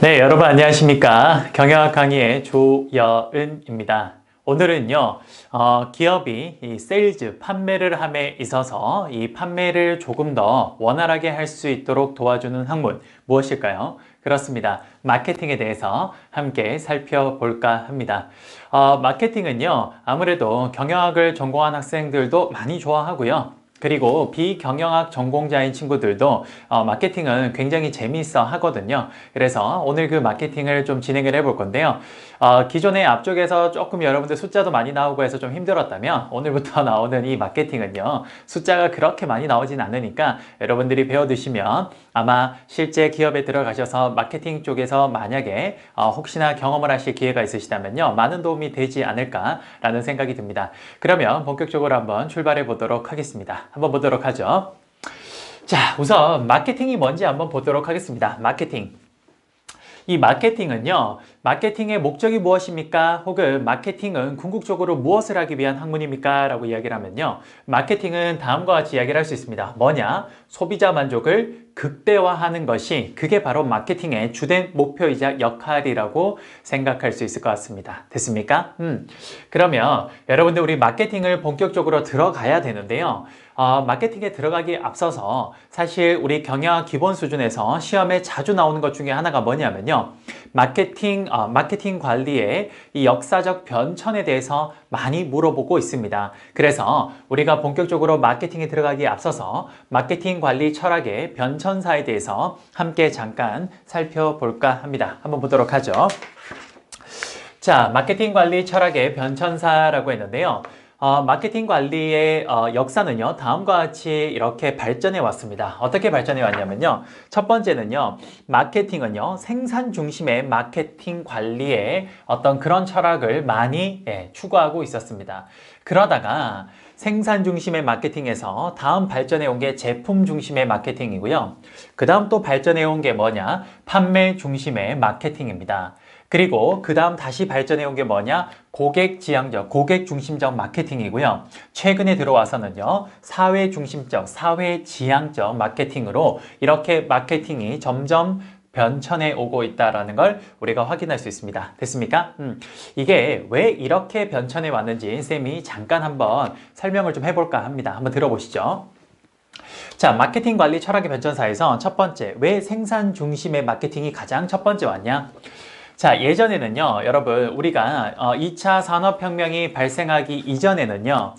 네, 여러분 안녕하십니까? 경영학 강의의 조여은입니다. 오늘은요, 기업이 이 세일즈, 판매를 함에 있어서 이 판매를 조금 더 원활하게 할 수 있도록 도와주는 학문, 무엇일까요? 그렇습니다. 마케팅에 대해서 함께 살펴볼까 합니다. 마케팅은요, 아무래도 경영학을 전공한 학생들도 많이 좋아하고요. 그리고 비경영학 전공자인 친구들도 마케팅은 굉장히 재미있어 하거든요. 그래서 오늘 그 마케팅을 좀 진행을 해볼 건데요. 기존에 앞쪽에서 조금 여러분들 숫자도 많이 나오고 해서 좀 힘들었다면 오늘부터 나오는 이 마케팅은요. 숫자가 그렇게 많이 나오진 않으니까 여러분들이 배워두시면 아마 실제 기업에 들어가셔서 마케팅 쪽에서 만약에 혹시나 경험을 하실 기회가 있으시다면요. 많은 도움이 되지 않을까라는 생각이 듭니다. 그러면 본격적으로 한번 출발해 보도록 하겠습니다. 한번 보도록 하죠. 자, 우선 마케팅이 뭔지 한번 보도록 하겠습니다. 마케팅. 이 마케팅은요, 마케팅의 목적이 무엇입니까? 혹은 마케팅은 궁극적으로 무엇을 하기 위한 학문입니까? 라고 이야기를 하면요. 마케팅은 다음과 같이 이야기를 할 수 있습니다. 뭐냐? 소비자 만족을 극대화하는 것이 그게 바로 마케팅의 주된 목표이자 역할이라고 생각할 수 있을 것 같습니다. 됐습니까? 그러면 여러분들 우리 마케팅을 본격적으로 들어가야 되는데요. 마케팅에 들어가기에 앞서서 사실 우리 경영학 기본 수준에서 시험에 자주 나오는 것 중에 하나가 뭐냐면요. 마케팅 관리의 이 역사적 변천에 대해서 많이 물어보고 있습니다. 그래서 우리가 본격적으로 마케팅에 들어가기에 앞서서 마케팅 관리 철학의 변천사에 대해서 함께 잠깐 살펴볼까 합니다. 한번 보도록 하죠. 자, 마케팅 관리 철학의 변천사라고 했는데요. 마케팅 관리의 역사는요, 다음과 같이 이렇게 발전해 왔습니다. 어떻게 발전해 왔냐면요. 첫 번째는요, 마케팅은요, 생산 중심의 마케팅 관리의 어떤 그런 철학을 많이 추구하고 있었습니다. 그러다가 생산 중심의 마케팅에서 다음 발전해 온 게 제품 중심의 마케팅이고요. 그 다음 또 발전해 온 게 뭐냐? 판매 중심의 마케팅입니다. 그리고 그 다음 다시 발전해 온 게 뭐냐? 고객 중심적 마케팅이고요. 최근에 들어와서는요, 사회 중심적, 사회 지향적 마케팅으로 이렇게 마케팅이 점점 변천해 오고 있다는 걸 우리가 확인할 수 있습니다. 됐습니까? 이게 왜 이렇게 변천해 왔는지 쌤이 잠깐 한번 설명을 좀 해볼까 합니다. 한번 들어보시죠. 자, 마케팅 관리 철학의 변천사에서 첫 번째, 왜 생산 중심의 마케팅이 가장 첫 번째 왔냐? 자, 예전에는요, 여러분, 우리가 2차 산업혁명이 발생하기 이전에는요,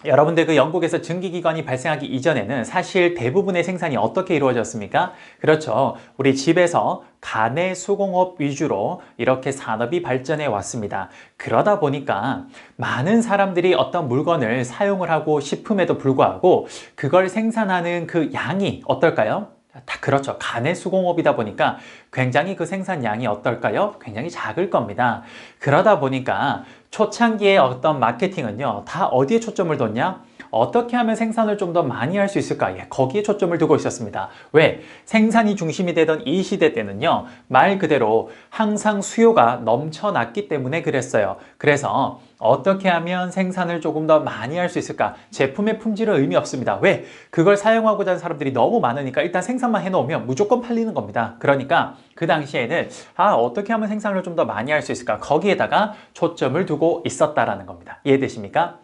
여러분들 그 영국에서 증기기관이 발생하기 이전에는 사실 대부분의 생산이 어떻게 이루어졌습니까? 그렇죠. 우리 집에서 가내 수공업 위주로 이렇게 산업이 발전해 왔습니다. 그러다 보니까 많은 사람들이 어떤 물건을 사용을 하고 싶음에도 불구하고 그걸 생산하는 그 양이 어떨까요? 다 그렇죠. 가내 수공업이다 보니까 굉장히 그 생산량이 어떨까요? 굉장히 작을 겁니다. 그러다 보니까 초창기의 어떤 마케팅은요, 다 어디에 초점을 뒀냐? 어떻게 하면 생산을 좀 더 많이 할 수 있을까? 거기에 초점을 두고 있었습니다. 왜? 생산이 중심이 되던 이 시대 때는요, 말 그대로 항상 수요가 넘쳐났기 때문에 그랬어요. 그래서 어떻게 하면 생산을 조금 더 많이 할 수 있을까? 제품의 품질은 의미 없습니다. 왜? 그걸 사용하고자 하는 사람들이 너무 많으니까 일단 생산만 해놓으면 무조건 팔리는 겁니다. 그러니까 그 당시에는 어떻게 하면 생산을 좀 더 많이 할 수 있을까? 거기에다가 초점을 두고 있었다라는 겁니다. 이해되십니까?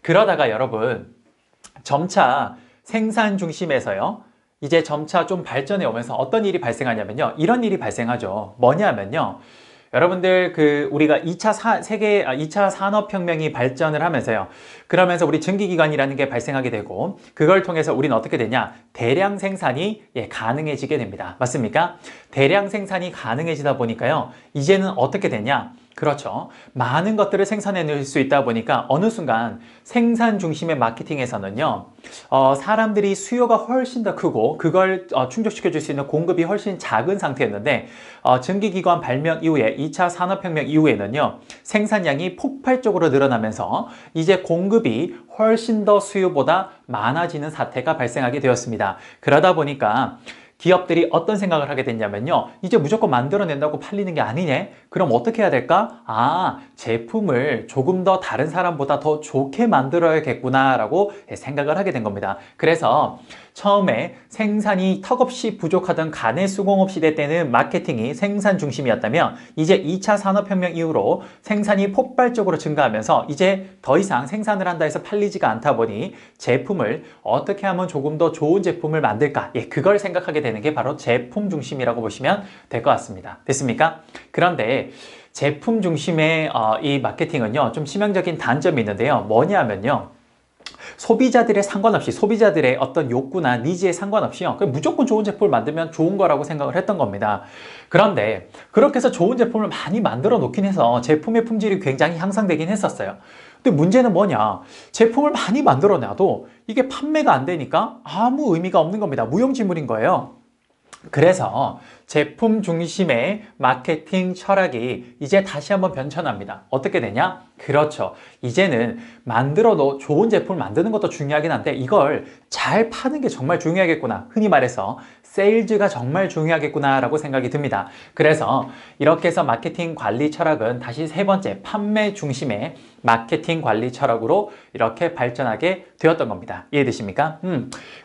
그러다가 여러분, 점차 생산 중심에서요, 이제 점차 좀 발전해 오면서 어떤 일이 발생하냐면요, 이런 일이 발생하죠. 뭐냐면요, 여러분들 우리가 2차 산업혁명이 발전을 하면서요. 그러면서 우리 증기기관이라는 게 발생하게 되고 그걸 통해서 우리는 어떻게 되냐? 대량 생산이 가능해지게 됩니다. 맞습니까? 대량 생산이 가능해지다 보니까요. 이제는 어떻게 되냐? 그렇죠. 많은 것들을 생산해낼 수 있다 보니까 어느 순간 생산 중심의 마케팅에서는요, 사람들이 수요가 훨씬 더 크고 그걸 충족시켜 줄 수 있는 공급이 훨씬 작은 상태였는데 증기기관 발명 이후에 2차 산업혁명 이후에는요, 생산량이 폭발적으로 늘어나면서 이제 공급이 훨씬 더 수요보다 많아지는 사태가 발생하게 되었습니다. 그러다 보니까 기업들이 어떤 생각을 하게 됐냐면요. 이제 무조건 만들어낸다고 팔리는 게 아니네? 그럼 어떻게 해야 될까? 제품을 조금 더 다른 사람보다 더 좋게 만들어야겠구나 라고 생각을 하게 된 겁니다. 그래서 처음에 생산이 턱없이 부족하던 간의 수공업 시대 때는 마케팅이 생산 중심이었다면 이제 2차 산업혁명 이후로 생산이 폭발적으로 증가하면서 이제 더 이상 생산을 한다 해서 팔리지가 않다 보니 제품을 어떻게 하면 조금 더 좋은 제품을 만들까? 예, 그걸 생각하게 되는 게 바로 제품 중심이라고 보시면 될 것 같습니다. 됐습니까? 그런데 제품 중심의 이 마케팅은요, 좀 치명적인 단점이 있는데요. 뭐냐면요. 소비자들의 상관없이 소비자들의 어떤 욕구나 니즈에 상관없이요. 그냥 무조건 좋은 제품을 만들면 좋은 거라고 생각을 했던 겁니다. 그런데 그렇게 해서 좋은 제품을 많이 만들어 놓긴 해서 제품의 품질이 굉장히 향상되긴 했었어요. 근데 문제는 뭐냐? 제품을 많이 만들어 놔도 이게 판매가 안 되니까 아무 의미가 없는 겁니다. 무용지물인 거예요. 그래서 제품 중심의 마케팅 철학이 이제 다시 한번 변천합니다. 어떻게 되냐? 그렇죠. 이제는 만들어도 좋은 제품을 만드는 것도 중요하긴 한데 이걸 잘 파는 게 정말 중요하겠구나. 흔히 말해서 세일즈가 정말 중요하겠구나 라고 생각이 듭니다. 그래서 이렇게 해서 마케팅 관리 철학은 다시 세 번째 판매 중심의 마케팅 관리 철학으로 이렇게 발전하게 되었던 겁니다. 이해되십니까?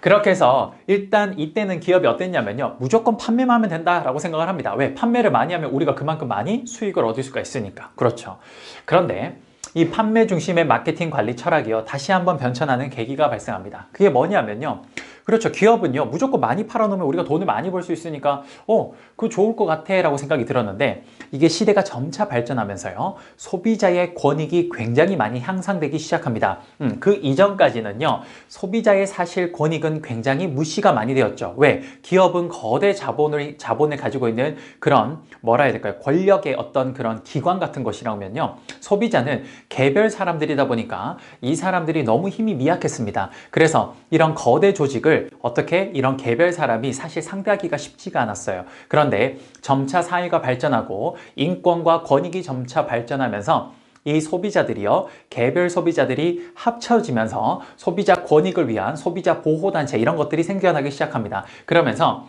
그렇게 해서 일단 이때는 기업이 어땠냐면요. 무조건 판매만 하면 된다라고 생각을 합니다. 왜? 판매를 많이 하면 우리가 그만큼 많이 수익을 얻을 수가 있으니까. 그렇죠. 그런데 이 판매 중심의 마케팅 관리 철학이요. 다시 한번 변천하는 계기가 발생합니다. 그게 뭐냐면요. 그렇죠. 기업은요. 무조건 많이 팔아놓으면 우리가 돈을 많이 벌 수 있으니까 그거 좋을 것 같아 라고 생각이 들었는데 이게 시대가 점차 발전하면서요. 소비자의 권익이 굉장히 많이 향상되기 시작합니다. 그 이전까지는요. 소비자의 사실 권익은 굉장히 무시가 많이 되었죠. 왜? 기업은 거대 자본을 가지고 있는 그런 뭐라 해야 될까요? 권력의 어떤 그런 기관 같은 것이라면요. 소비자는 개별 사람들이다 보니까 이 사람들이 너무 힘이 미약했습니다. 그래서 이런 거대 조직을 어떻게 이런 개별 사람이 사실 상대하기가 쉽지가 않았어요. 그런데 점차 사회가 발전하고 인권과 권익이 점차 발전하면서 이 소비자들이요, 개별 소비자들이 합쳐지면서 소비자 권익을 위한 소비자 보호단체 이런 것들이 생겨나기 시작합니다. 그러면서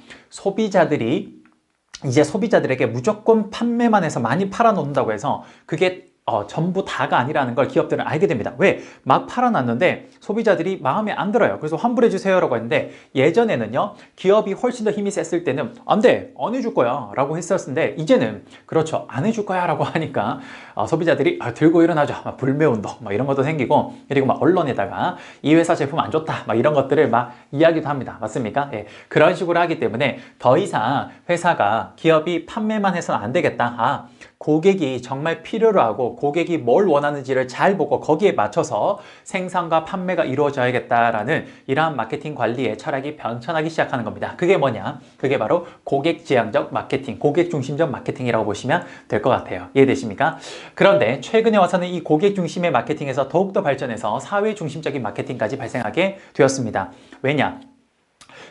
이제 소비자들에게 무조건 판매만 해서 많이 팔아놓는다고 해서 그게 전부 다가 아니라는 걸 기업들은 알게 됩니다. 왜? 막 팔아놨는데 소비자들이 마음에 안 들어요. 그래서 환불해 주세요라고 했는데 예전에는요. 기업이 훨씬 더 힘이 셌을 때는 안 돼! 안 해줄 거야! 라고 했었는데 이제는 그렇죠. 안 해줄 거야! 라고 하니까 소비자들이 들고 일어나죠. 막 불매운동 막 이런 것도 생기고 그리고 막 언론에다가 이 회사 제품 안 좋다 막 이런 것들을 막 이야기도 합니다. 맞습니까? 예. 그런 식으로 하기 때문에 더 이상 기업이 판매만 해서는 안 되겠다. 고객이 정말 필요로 하고 고객이 뭘 원하는지를 잘 보고 거기에 맞춰서 생산과 판매가 이루어져야겠다라는 이러한 마케팅 관리의 철학이 변천하기 시작하는 겁니다. 그게 뭐냐? 그게 바로 고객지향적 마케팅, 고객 중심적 마케팅이라고 보시면 될 것 같아요. 이해되십니까? 그런데 최근에 와서는 이 고객 중심의 마케팅에서 더욱더 발전해서 사회 중심적인 마케팅까지 발생하게 되었습니다. 왜냐?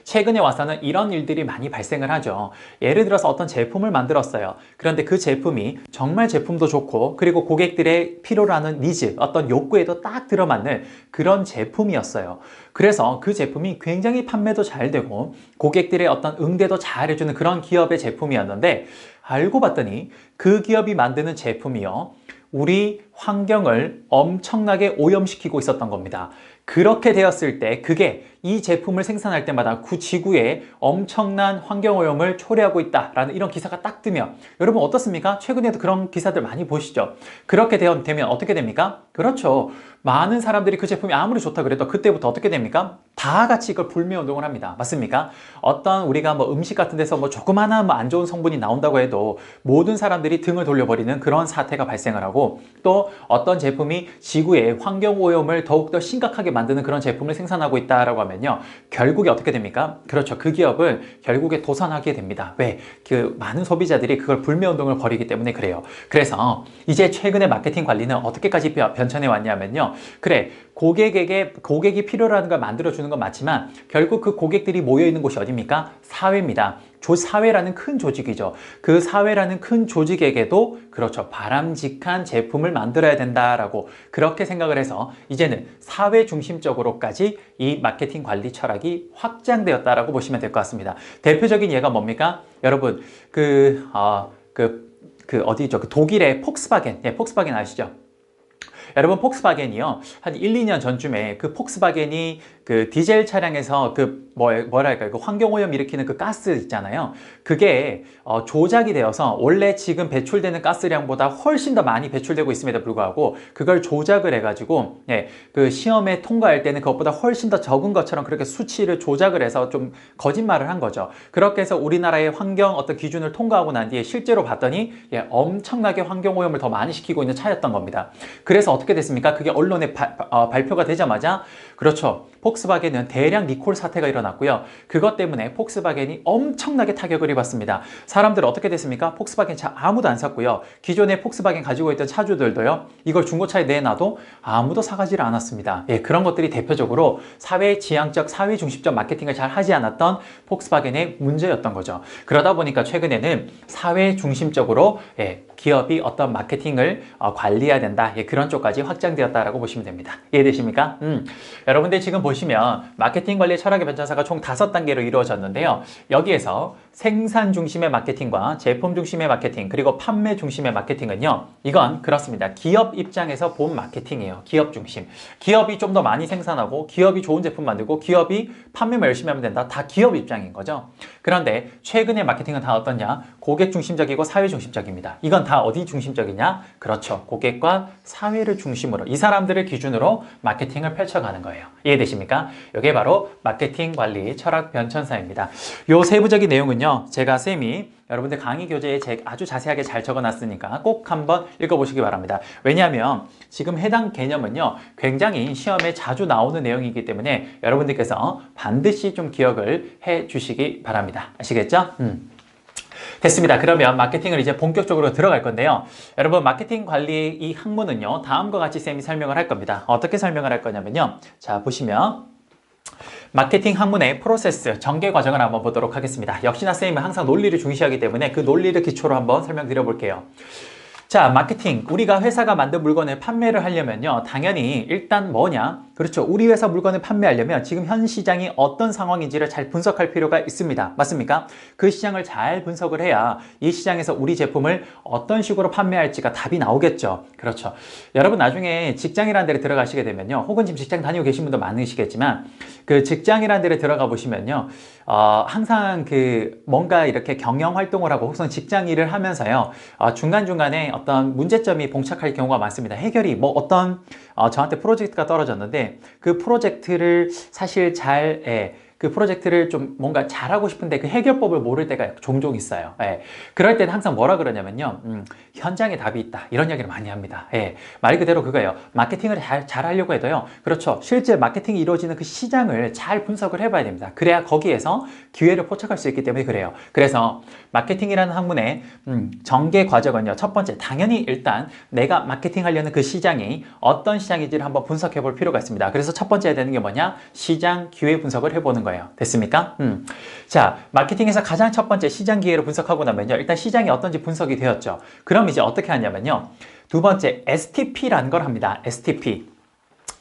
최근에 와서는 이런 일들이 많이 발생을 하죠. 예를 들어서 어떤 제품을 만들었어요. 그런데 그 제품이 정말 제품도 좋고 그리고 고객들의 필요로 하는 니즈, 어떤 욕구에도 딱 들어맞는 그런 제품이었어요. 그래서 그 제품이 굉장히 판매도 잘 되고 고객들의 어떤 응대도 잘 해주는 그런 기업의 제품이었는데 알고 봤더니 그 기업이 만드는 제품이요. 우리 환경을 엄청나게 오염시키고 있었던 겁니다. 그렇게 되었을 때 그게 이 제품을 생산할 때마다 그 지구에 엄청난 환경오염을 초래하고 있다라는 이런 기사가 딱 뜨면 여러분 어떻습니까? 최근에도 그런 기사들 많이 보시죠? 그렇게 되면 어떻게 됩니까? 그렇죠. 많은 사람들이 그 제품이 아무리 좋다 그래도 그때부터 어떻게 됩니까? 다 같이 이걸 불매운동을 합니다. 맞습니까? 어떤 우리가 음식 같은 데서 조그마한 안 좋은 성분이 나온다고 해도 모든 사람들이 등을 돌려버리는 그런 사태가 발생을 하고 또 어떤 제품이 지구의 환경오염을 더욱더 심각하게 만드는 그런 제품을 생산하고 있다라고 하면요. 결국에 어떻게 됩니까? 그렇죠. 그 기업을 결국에 도산하게 됩니다. 왜? 그 많은 소비자들이 그걸 불매운동을 벌이기 때문에 그래요. 그래서 이제 최근에 마케팅 관리는 어떻게까지 변천해 왔냐면요. 그래. 고객이 필요로 하는 걸 만들어주는 건 맞지만 결국 그 고객들이 모여있는 곳이 어디입니까? 사회입니다. 사회라는 큰 조직이죠. 그 사회라는 큰 조직에게도 그렇죠. 바람직한 제품을 만들어야 된다라고 그렇게 생각을 해서 이제는 사회 중심적으로까지 이 마케팅 관리 철학이 확장되었다라고 보시면 될 것 같습니다. 대표적인 예가 뭡니까? 여러분 어디죠? 그 독일의 폭스바겐, 폭스바겐 아시죠? 여러분 폭스바겐이요 한 1, 2년 전쯤에 그 폭스바겐이 그 디젤 차량에서 뭐랄까요? 그 환경오염 일으키는 그 가스 있잖아요. 그게 조작이 되어서 원래 지금 배출되는 가스량보다 훨씬 더 많이 배출되고 있음에도 불구하고 그걸 조작을 해가지고 그 시험에 통과할 때는 그것보다 훨씬 더 적은 것처럼 그렇게 수치를 조작을 해서 좀 거짓말을 한 거죠. 그렇게 해서 우리나라의 환경 어떤 기준을 통과하고 난 뒤에 실제로 봤더니 엄청나게 환경오염을 더 많이 시키고 있는 차였던 겁니다. 그래서 어떻게 됐습니까? 그게 언론에 발표가 되자마자 그렇죠. 폭스바겐은 대량 리콜 사태가 일어났고요. 그것 때문에 폭스바겐이 엄청나게 타격을 입었습니다. 사람들 어떻게 됐습니까? 폭스바겐 차 아무도 안 샀고요. 기존에 폭스바겐 가지고 있던 차주들도요. 이걸 중고차에 내놔도 아무도 사가지를 않았습니다. 그런 것들이 대표적으로 사회 지향적, 사회 중심적 마케팅을 잘 하지 않았던 폭스바겐의 문제였던 거죠. 그러다 보니까 최근에는 사회 중심적으로 기업이 어떤 마케팅을 관리해야 된다. 그런 쪽까지 확장되었다라고 보시면 됩니다. 이해되십니까? 여러분들 지금 보시면 마케팅 관리 철학의 변천사가 총 5단계로 이루어졌는데요. 여기에서 생산 중심의 마케팅과 제품 중심의 마케팅 그리고 판매 중심의 마케팅은요. 이건 그렇습니다. 기업 입장에서 본 마케팅이에요. 기업 중심. 기업이 좀 더 많이 생산하고 기업이 좋은 제품 만들고 기업이 판매만 열심히 하면 된다. 다 기업 입장인 거죠. 그런데 최근의 마케팅은 다 어떠냐? 고객 중심적이고 사회 중심적입니다. 이건 다 어디 중심적이냐? 그렇죠. 고객과 사회를 중심으로 이 사람들을 기준으로 마케팅을 펼쳐가는 거예요. 이해되십니까? 이게 바로 마케팅 관리 철학 변천사입니다. 요 세부적인 내용은요. 제가 쌤이 여러분들 강의 교재에 아주 자세하게 잘 적어놨으니까 꼭 한번 읽어보시기 바랍니다. 왜냐하면 지금 해당 개념은요. 굉장히 시험에 자주 나오는 내용이기 때문에 여러분들께서 반드시 좀 기억을 해 주시기 바랍니다. 아시겠죠? 됐습니다. 그러면 마케팅을 이제 본격적으로 들어갈 건데요. 여러분 마케팅 관리 이 학문은요. 다음과 같이 쌤이 설명을 할 겁니다. 어떻게 설명을 할 거냐면요. 자 보시면 마케팅 학문의 프로세스, 전개 과정을 한번 보도록 하겠습니다. 역시나 쌤은 항상 논리를 중시하기 때문에 그 논리를 기초로 한번 설명드려 볼게요. 자, 마케팅. 우리가 회사가 만든 물건을 판매를 하려면요. 당연히 일단 뭐냐? 그렇죠. 우리 회사 물건을 판매하려면 지금 현 시장이 어떤 상황인지를 잘 분석할 필요가 있습니다. 맞습니까? 그 시장을 잘 분석을 해야 이 시장에서 우리 제품을 어떤 식으로 판매할지가 답이 나오겠죠. 그렇죠. 여러분 나중에 직장이라는 데를 들어가시게 되면요. 혹은 지금 직장 다니고 계신 분도 많으시겠지만 그 직장이라는 데를 들어가 보시면요. 항상 그 뭔가 이렇게 경영 활동을 하고 혹은 직장 일을 하면서요. 중간중간에 어떤 문제점이 봉착할 경우가 많습니다. 해결이 뭐 어떤 저한테 프로젝트가 떨어졌는데 그 프로젝트를 사실 그 프로젝트를 좀 뭔가 잘하고 싶은데 그 해결법을 모를 때가 종종 있어요. 그럴 때는 항상 뭐라 그러냐면요. 현장에 답이 있다. 이런 이야기를 많이 합니다. 말 그대로 그거예요. 마케팅을 잘 하려고 해도요. 그렇죠. 실제 마케팅이 이루어지는 그 시장을 잘 분석을 해봐야 됩니다. 그래야 거기에서 기회를 포착할 수 있기 때문에 그래요. 그래서 마케팅이라는 학문의 전개 과정은요. 첫 번째, 당연히 일단 내가 마케팅하려는 그 시장이 어떤 시장인지를 한번 분석해 볼 필요가 있습니다. 그래서 첫 번째 해야 되는 게 뭐냐? 시장 기회 분석을 해보는 거예요. 됐습니까? 자, 마케팅에서 가장 첫 번째 시장 기회를 분석하고 나면요. 일단 시장이 어떤지 분석이 되었죠. 그럼 이제 어떻게 하냐면요. 두 번째, STP라는 걸 합니다. STP.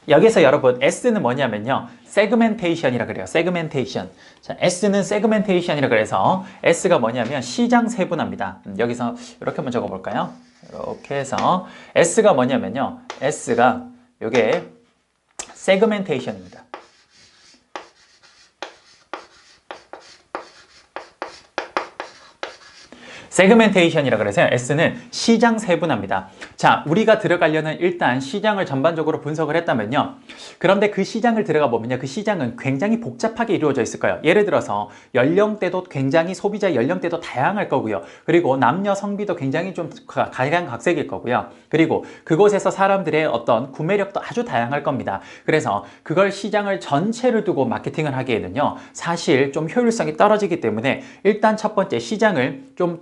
여기서 여러분, S는 뭐냐면요. 세그멘테이션이라 그래요. 세그멘테이션. 자, S는 세그멘테이션이라 그래서 S가 뭐냐면 시장 세분화입니다. 여기서 이렇게 한번 적어볼까요? 이렇게 해서 S가 뭐냐면요. S가 요게 세그멘테이션입니다. 세그멘테이션이라 그래서 S는 시장 세분화입니다. 자, 우리가 들어가려는 일단 시장을 전반적으로 분석을 했다면요. 그런데 그 시장을 들어가 보면요. 그 시장은 굉장히 복잡하게 이루어져 있을 거예요. 예를 들어서 연령대도 굉장히 소비자 연령대도 다양할 거고요. 그리고 남녀 성비도 굉장히 좀 각양각색일 거고요. 그리고 그곳에서 사람들의 어떤 구매력도 아주 다양할 겁니다. 그래서 그걸 시장을 전체를 두고 마케팅을 하기에는요. 사실 좀 효율성이 떨어지기 때문에 일단 첫 번째 시장을 좀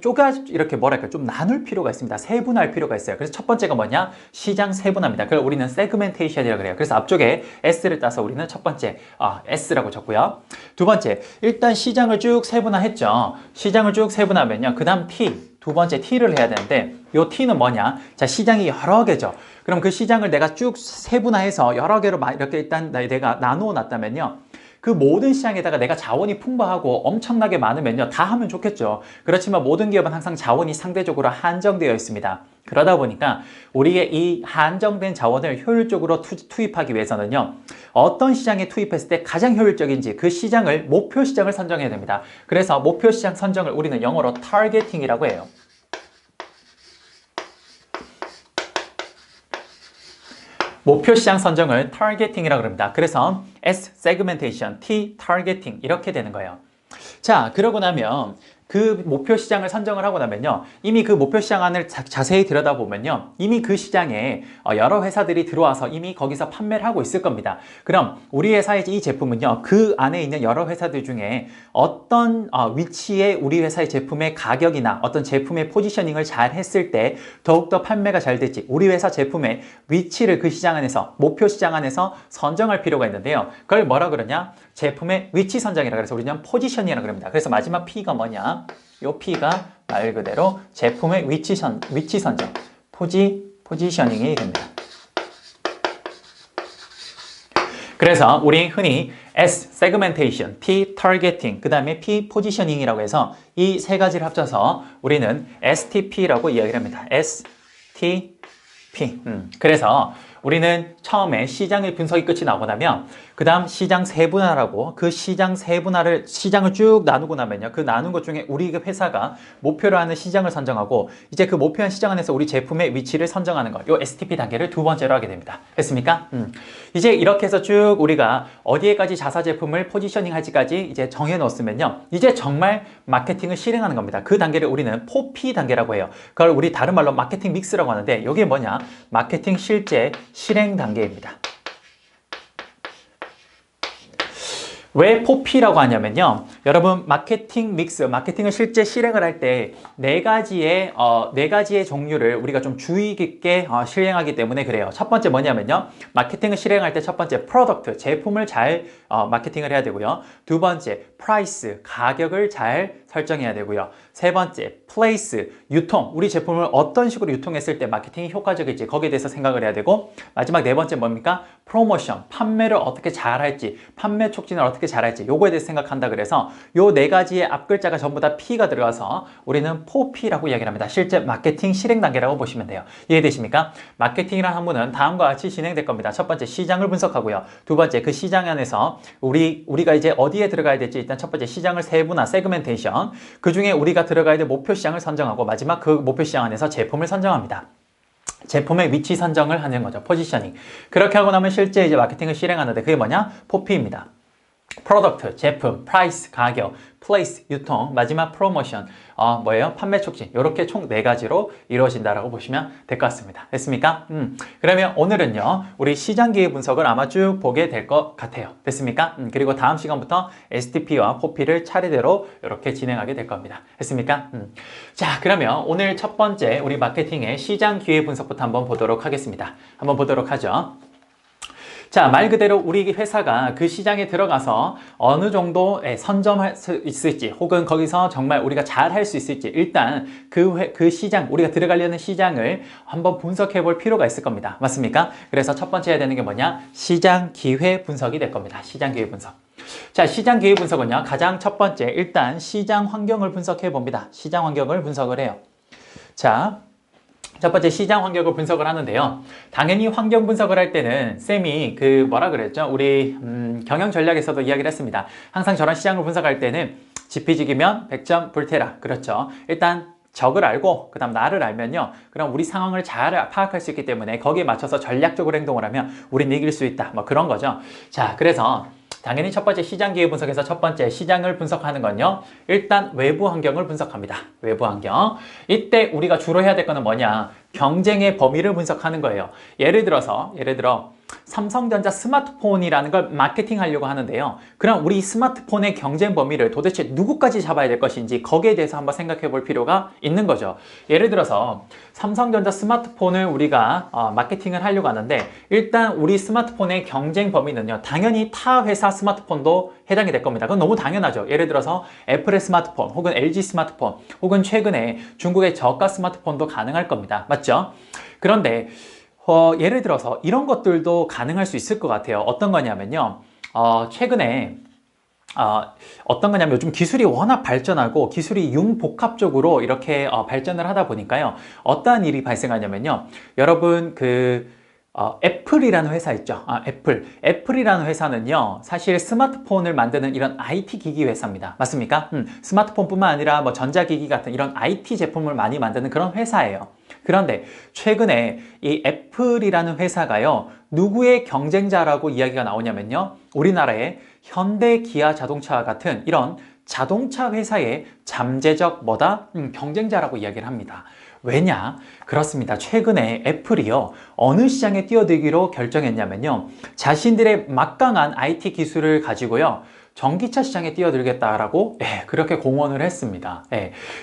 이렇게 뭐랄까 좀 나눌 필요가 있습니다. 세분화할 필요가 있어요. 그래서 첫 번째가 뭐냐? 시장 세분화입니다. 그걸 우리는 세그멘테이션이라고 그래요. 그래서 앞쪽에 S를 따서 우리는 첫 번째 S라고 적고요. 두 번째, 일단 시장을 쭉 세분화했죠. 시장을 쭉 세분화하면요. 그 다음 T, 두 번째 T를 해야 되는데 요 T는 뭐냐? 자, 시장이 여러 개죠. 그럼 그 시장을 내가 쭉 세분화해서 여러 개로 이렇게 일단 내가 나누어 놨다면요. 그 모든 시장에다가 내가 자원이 풍부하고 엄청나게 많으면요, 다 하면 좋겠죠. 그렇지만 모든 기업은 항상 자원이 상대적으로 한정되어 있습니다. 그러다 보니까 우리의 이 한정된 자원을 효율적으로 투입하기 위해서는요, 어떤 시장에 투입했을 때 가장 효율적인지 그 시장을, 목표 시장을 선정해야 됩니다. 그래서 목표 시장 선정을 우리는 영어로 타겟팅이라고 해요. 목표 시장 선정을 타겟팅이라고 합니다. 그래서 S, 세그멘테이션, T, 타겟팅 이렇게 되는 거예요. 자, 그러고 나면 그 목표 시장을 선정을 하고 나면요, 이미 그 목표 시장 안을 자세히 들여다보면요, 이미 그 시장에 여러 회사들이 들어와서 이미 거기서 판매를 하고 있을 겁니다. 그럼 우리 회사의 이 제품은요, 그 안에 있는 여러 회사들 중에 어떤 위치에 우리 회사의 제품의 가격이나 어떤 제품의 포지셔닝을 잘 했을 때 더욱더 판매가 잘 될지, 우리 회사 제품의 위치를 그 시장 안에서, 목표 시장 안에서 선정할 필요가 있는데요. 그걸 뭐라 그러냐? 제품의 위치 선정이라 그래서 우리는 포지셔닝이라고 그럽니다. 그래서 마지막 P가 뭐냐? 요 P가 말 그대로 제품의 위치 선정, 포지셔닝이 됩니다. 그래서 우리 흔히 S, 세그멘테이션, T, 타겟팅, 그 다음에 P, 포지셔닝이라고 해서 이 세 가지를 합쳐서 우리는 STP라고 이야기를 합니다. STP. 그래서 우리는 처음에 시장의 분석이 끝이 나고 나면 그 다음 시장 세분화라고, 그 시장 세분화를, 시장을 쭉 나누고 나면요, 그 나눈 것 중에 우리 회사가 목표로 하는 시장을 선정하고 이제 그 목표한 시장 안에서 우리 제품의 위치를 선정하는 거, 요 STP 단계를 두 번째로 하게 됩니다. 됐습니까? 이제 이렇게 해서 쭉 우리가 어디에까지 자사 제품을 포지셔닝 할지까지 이제 정해 놓았으면요, 이제 정말 마케팅을 실행하는 겁니다. 그 단계를 우리는 4P 단계라고 해요. 그걸 우리 다른 말로 마케팅 믹스라고 하는데, 이게 뭐냐? 마케팅 실제 실행 단계입니다. 왜 4P라고 하냐면요, 여러분 마케팅 믹스, 마케팅을 실제 실행을 할 때 네 가지의 종류를 우리가 좀 주의 깊게 실행하기 때문에 그래요. 첫 번째 뭐냐면요, 마케팅을 실행할 때 첫 번째 프로덕트, 제품을 잘 마케팅을 해야 되고요. 두 번째 프라이스, 가격을 잘 설정해야 되고요. 세 번째 플레이스, 유통, 우리 제품을 어떤 식으로 유통했을 때 마케팅이 효과적일지 거기에 대해서 생각을 해야 되고, 마지막 네 번째 뭡니까? 프로모션, 판매를 어떻게 잘할지, 판매 촉진을 어떻게 잘할지, 요거에 대해서 생각한다. 그래서 요 네 가지의 앞글자가 전부 다 P가 들어가서 우리는 4P라고 이야기를 합니다. 실제 마케팅 실행 단계라고 보시면 돼요. 이해되십니까? 마케팅이라는 학문은 다음과 같이 진행될 겁니다. 첫 번째 시장을 분석하고요. 두 번째 그 시장 안에서 우리가 이제 어디에 들어가야 될지, 일단 첫 번째 시장을 세분화, 세그멘테이션, 그 중에 우리가 들어가야 될 목표 시장을 선정하고, 마지막 그 목표 시장 안에서 제품을 선정합니다. 제품의 위치 선정을 하는 거죠. 포지셔닝. 그렇게 하고 나면 실제 이제 마케팅을 실행하는데 그게 뭐냐? 4P입니다. 프로덕트, 제품, 프라이스, 가격, 플레이스, 유통, 마지막 프로모션, 뭐예요? 판매 촉진. 이렇게 총 네 가지로 이루어진다라고 보시면 될 것 같습니다. 됐습니까? 그러면 오늘은요, 우리 시장 기회 분석을 아마 쭉 보게 될 것 같아요. 됐습니까? 그리고 다음 시간부터 STP와 4P를 차례대로 이렇게 진행하게 될 겁니다. 됐습니까? 자, 그러면 오늘 첫 번째 우리 마케팅의 시장 기회 분석부터 한번 보도록 하겠습니다. 한번 보도록 하죠. 자, 말 그대로 우리 회사가 그 시장에 들어가서 어느 정도 선점할 수 있을지, 혹은 거기서 정말 우리가 잘 할 수 있을지, 일단 그 시장, 우리가 들어가려는 시장을 한번 분석해 볼 필요가 있을 겁니다. 맞습니까? 그래서 첫 번째 해야 되는 게 뭐냐? 시장 기회 분석이 될 겁니다. 시장 기회 분석. 자, 시장 기회 분석은요, 가장 첫 번째, 일단 시장 환경을 분석해 봅니다. 시장 환경을 분석을 해요. 자, 첫 번째 시장 환경을 분석을 하는데요. 당연히 환경 분석을 할 때는 쌤이 뭐라 그랬죠? 우리 경영 전략에서도 이야기를 했습니다. 항상 저런 시장을 분석할 때는 지피지기면 100점 불태라. 그렇죠. 일단 적을 알고 그 다음 나를 알면요, 그럼 우리 상황을 잘 파악할 수 있기 때문에 거기에 맞춰서 전략적으로 행동을 하면 우린 이길 수 있다. 뭐 그런 거죠. 자, 그래서 당연히 첫 번째 시장 기회 분석에서 첫 번째 시장을 분석하는 건요, 일단 외부 환경을 분석합니다. 외부 환경. 이때 우리가 주로 해야 될 거는 뭐냐? 경쟁의 범위를 분석하는 거예요. 예를 들어 삼성전자 스마트폰이라는 걸 마케팅하려고 하는데요. 그럼 우리 스마트폰의 경쟁 범위를 도대체 누구까지 잡아야 될 것인지 거기에 대해서 한번 생각해 볼 필요가 있는 거죠. 예를 들어서 삼성전자 스마트폰을 우리가 마케팅을 하려고 하는데, 일단 우리 스마트폰의 경쟁 범위는요, 당연히 타 회사 스마트폰도 해당이 될 겁니다. 그건 너무 당연하죠. 예를 들어서 애플의 스마트폰, 혹은 LG 스마트폰, 혹은 최근에 중국의 저가 스마트폰도 가능할 겁니다. 맞죠? 그런데 예를 들어서 이런 것들도 가능할 수 있을 것 같아요. 어떤 거냐면요, 최근에 어떤 거냐면 요즘 기술이 워낙 발전하고 기술이 융복합적으로 이렇게 발전을 하다 보니까요. 어떠한 일이 발생하냐면요. 여러분 애플이라는 회사 있죠. 애플이라는 회사는요. 사실 스마트폰을 만드는 이런 IT 기기 회사입니다. 맞습니까? 스마트폰뿐만 아니라 뭐 전자기기 같은 이런 IT 제품을 많이 만드는 그런 회사예요. 그런데 최근에 이 애플이라는 회사가요. 누구의 경쟁자라고 이야기가 나오냐면요. 우리나라의 현대, 기아 자동차 같은 이런 자동차 회사의 잠재적 경쟁자라고 이야기를 합니다. 왜냐? 그렇습니다. 최근에 애플이요. 어느 시장에 뛰어들기로 결정했냐면요. 자신들의 막강한 IT 기술을 가지고요. 전기차 시장에 뛰어들겠다라고 그렇게 공언을 했습니다.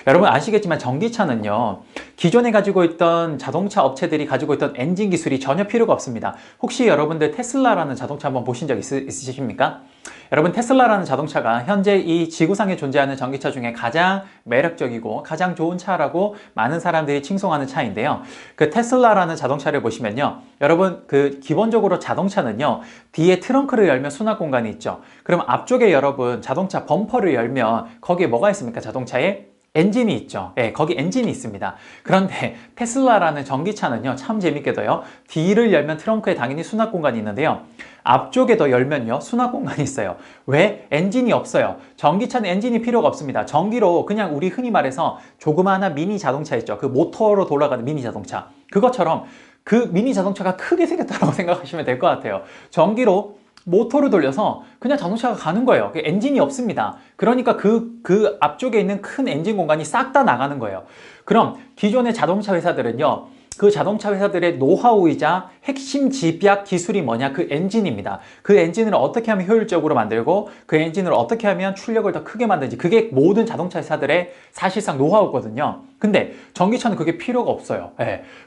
여러분 아시겠지만 전기차는요. 기존에 가지고 있던 자동차 업체들이 가지고 있던 엔진 기술이 전혀 필요가 없습니다. 혹시 여러분들 테슬라라는 자동차 한번 보신 적 있으십니까? 여러분 테슬라라는 자동차가 현재 이 지구상에 존재하는 전기차 중에 가장 매력적이고 가장 좋은 차라고 많은 사람들이 칭송하는 차인데요. 그 테슬라라는 자동차를 보시면요. 여러분 기본적으로 자동차는요. 뒤에 트렁크를 열면 수납 공간이 있죠. 그럼 앞쪽에 여러분 자동차 범퍼를 열면 거기에 뭐가 있습니까? 자동차에 엔진이 있죠. 거기 엔진이 있습니다. 그런데 테슬라라는 전기차는요, 참 재밌게도요, 뒤를 열면 트렁크에 당연히 수납 공간이 있는데요. 앞쪽에도 열면요, 수납 공간이 있어요. 왜? 엔진이 없어요. 전기차는 엔진이 필요가 없습니다. 전기로 그냥 우리 흔히 말해서 조그마한 미니 자동차 있죠. 그 모터로 돌아가는 미니 자동차. 그것처럼 그 미니 자동차가 크게 생겼다고 생각하시면 될 것 같아요. 전기로 모터를 돌려서 그냥 자동차가 가는 거예요. 엔진이 없습니다. 그러니까 그 앞쪽에 있는 큰 엔진 공간이 싹 다 나가는 거예요. 그럼 기존의 자동차 회사들은요. 그 자동차 회사들의 노하우이자 핵심 집약 기술이 뭐냐? 그 엔진입니다. 그 엔진을 어떻게 하면 효율적으로 만들고 그 엔진을 어떻게 하면 출력을 더 크게 만들지, 그게 모든 자동차 회사들의 사실상 노하우거든요. 근데 전기차는 그게 필요가 없어요.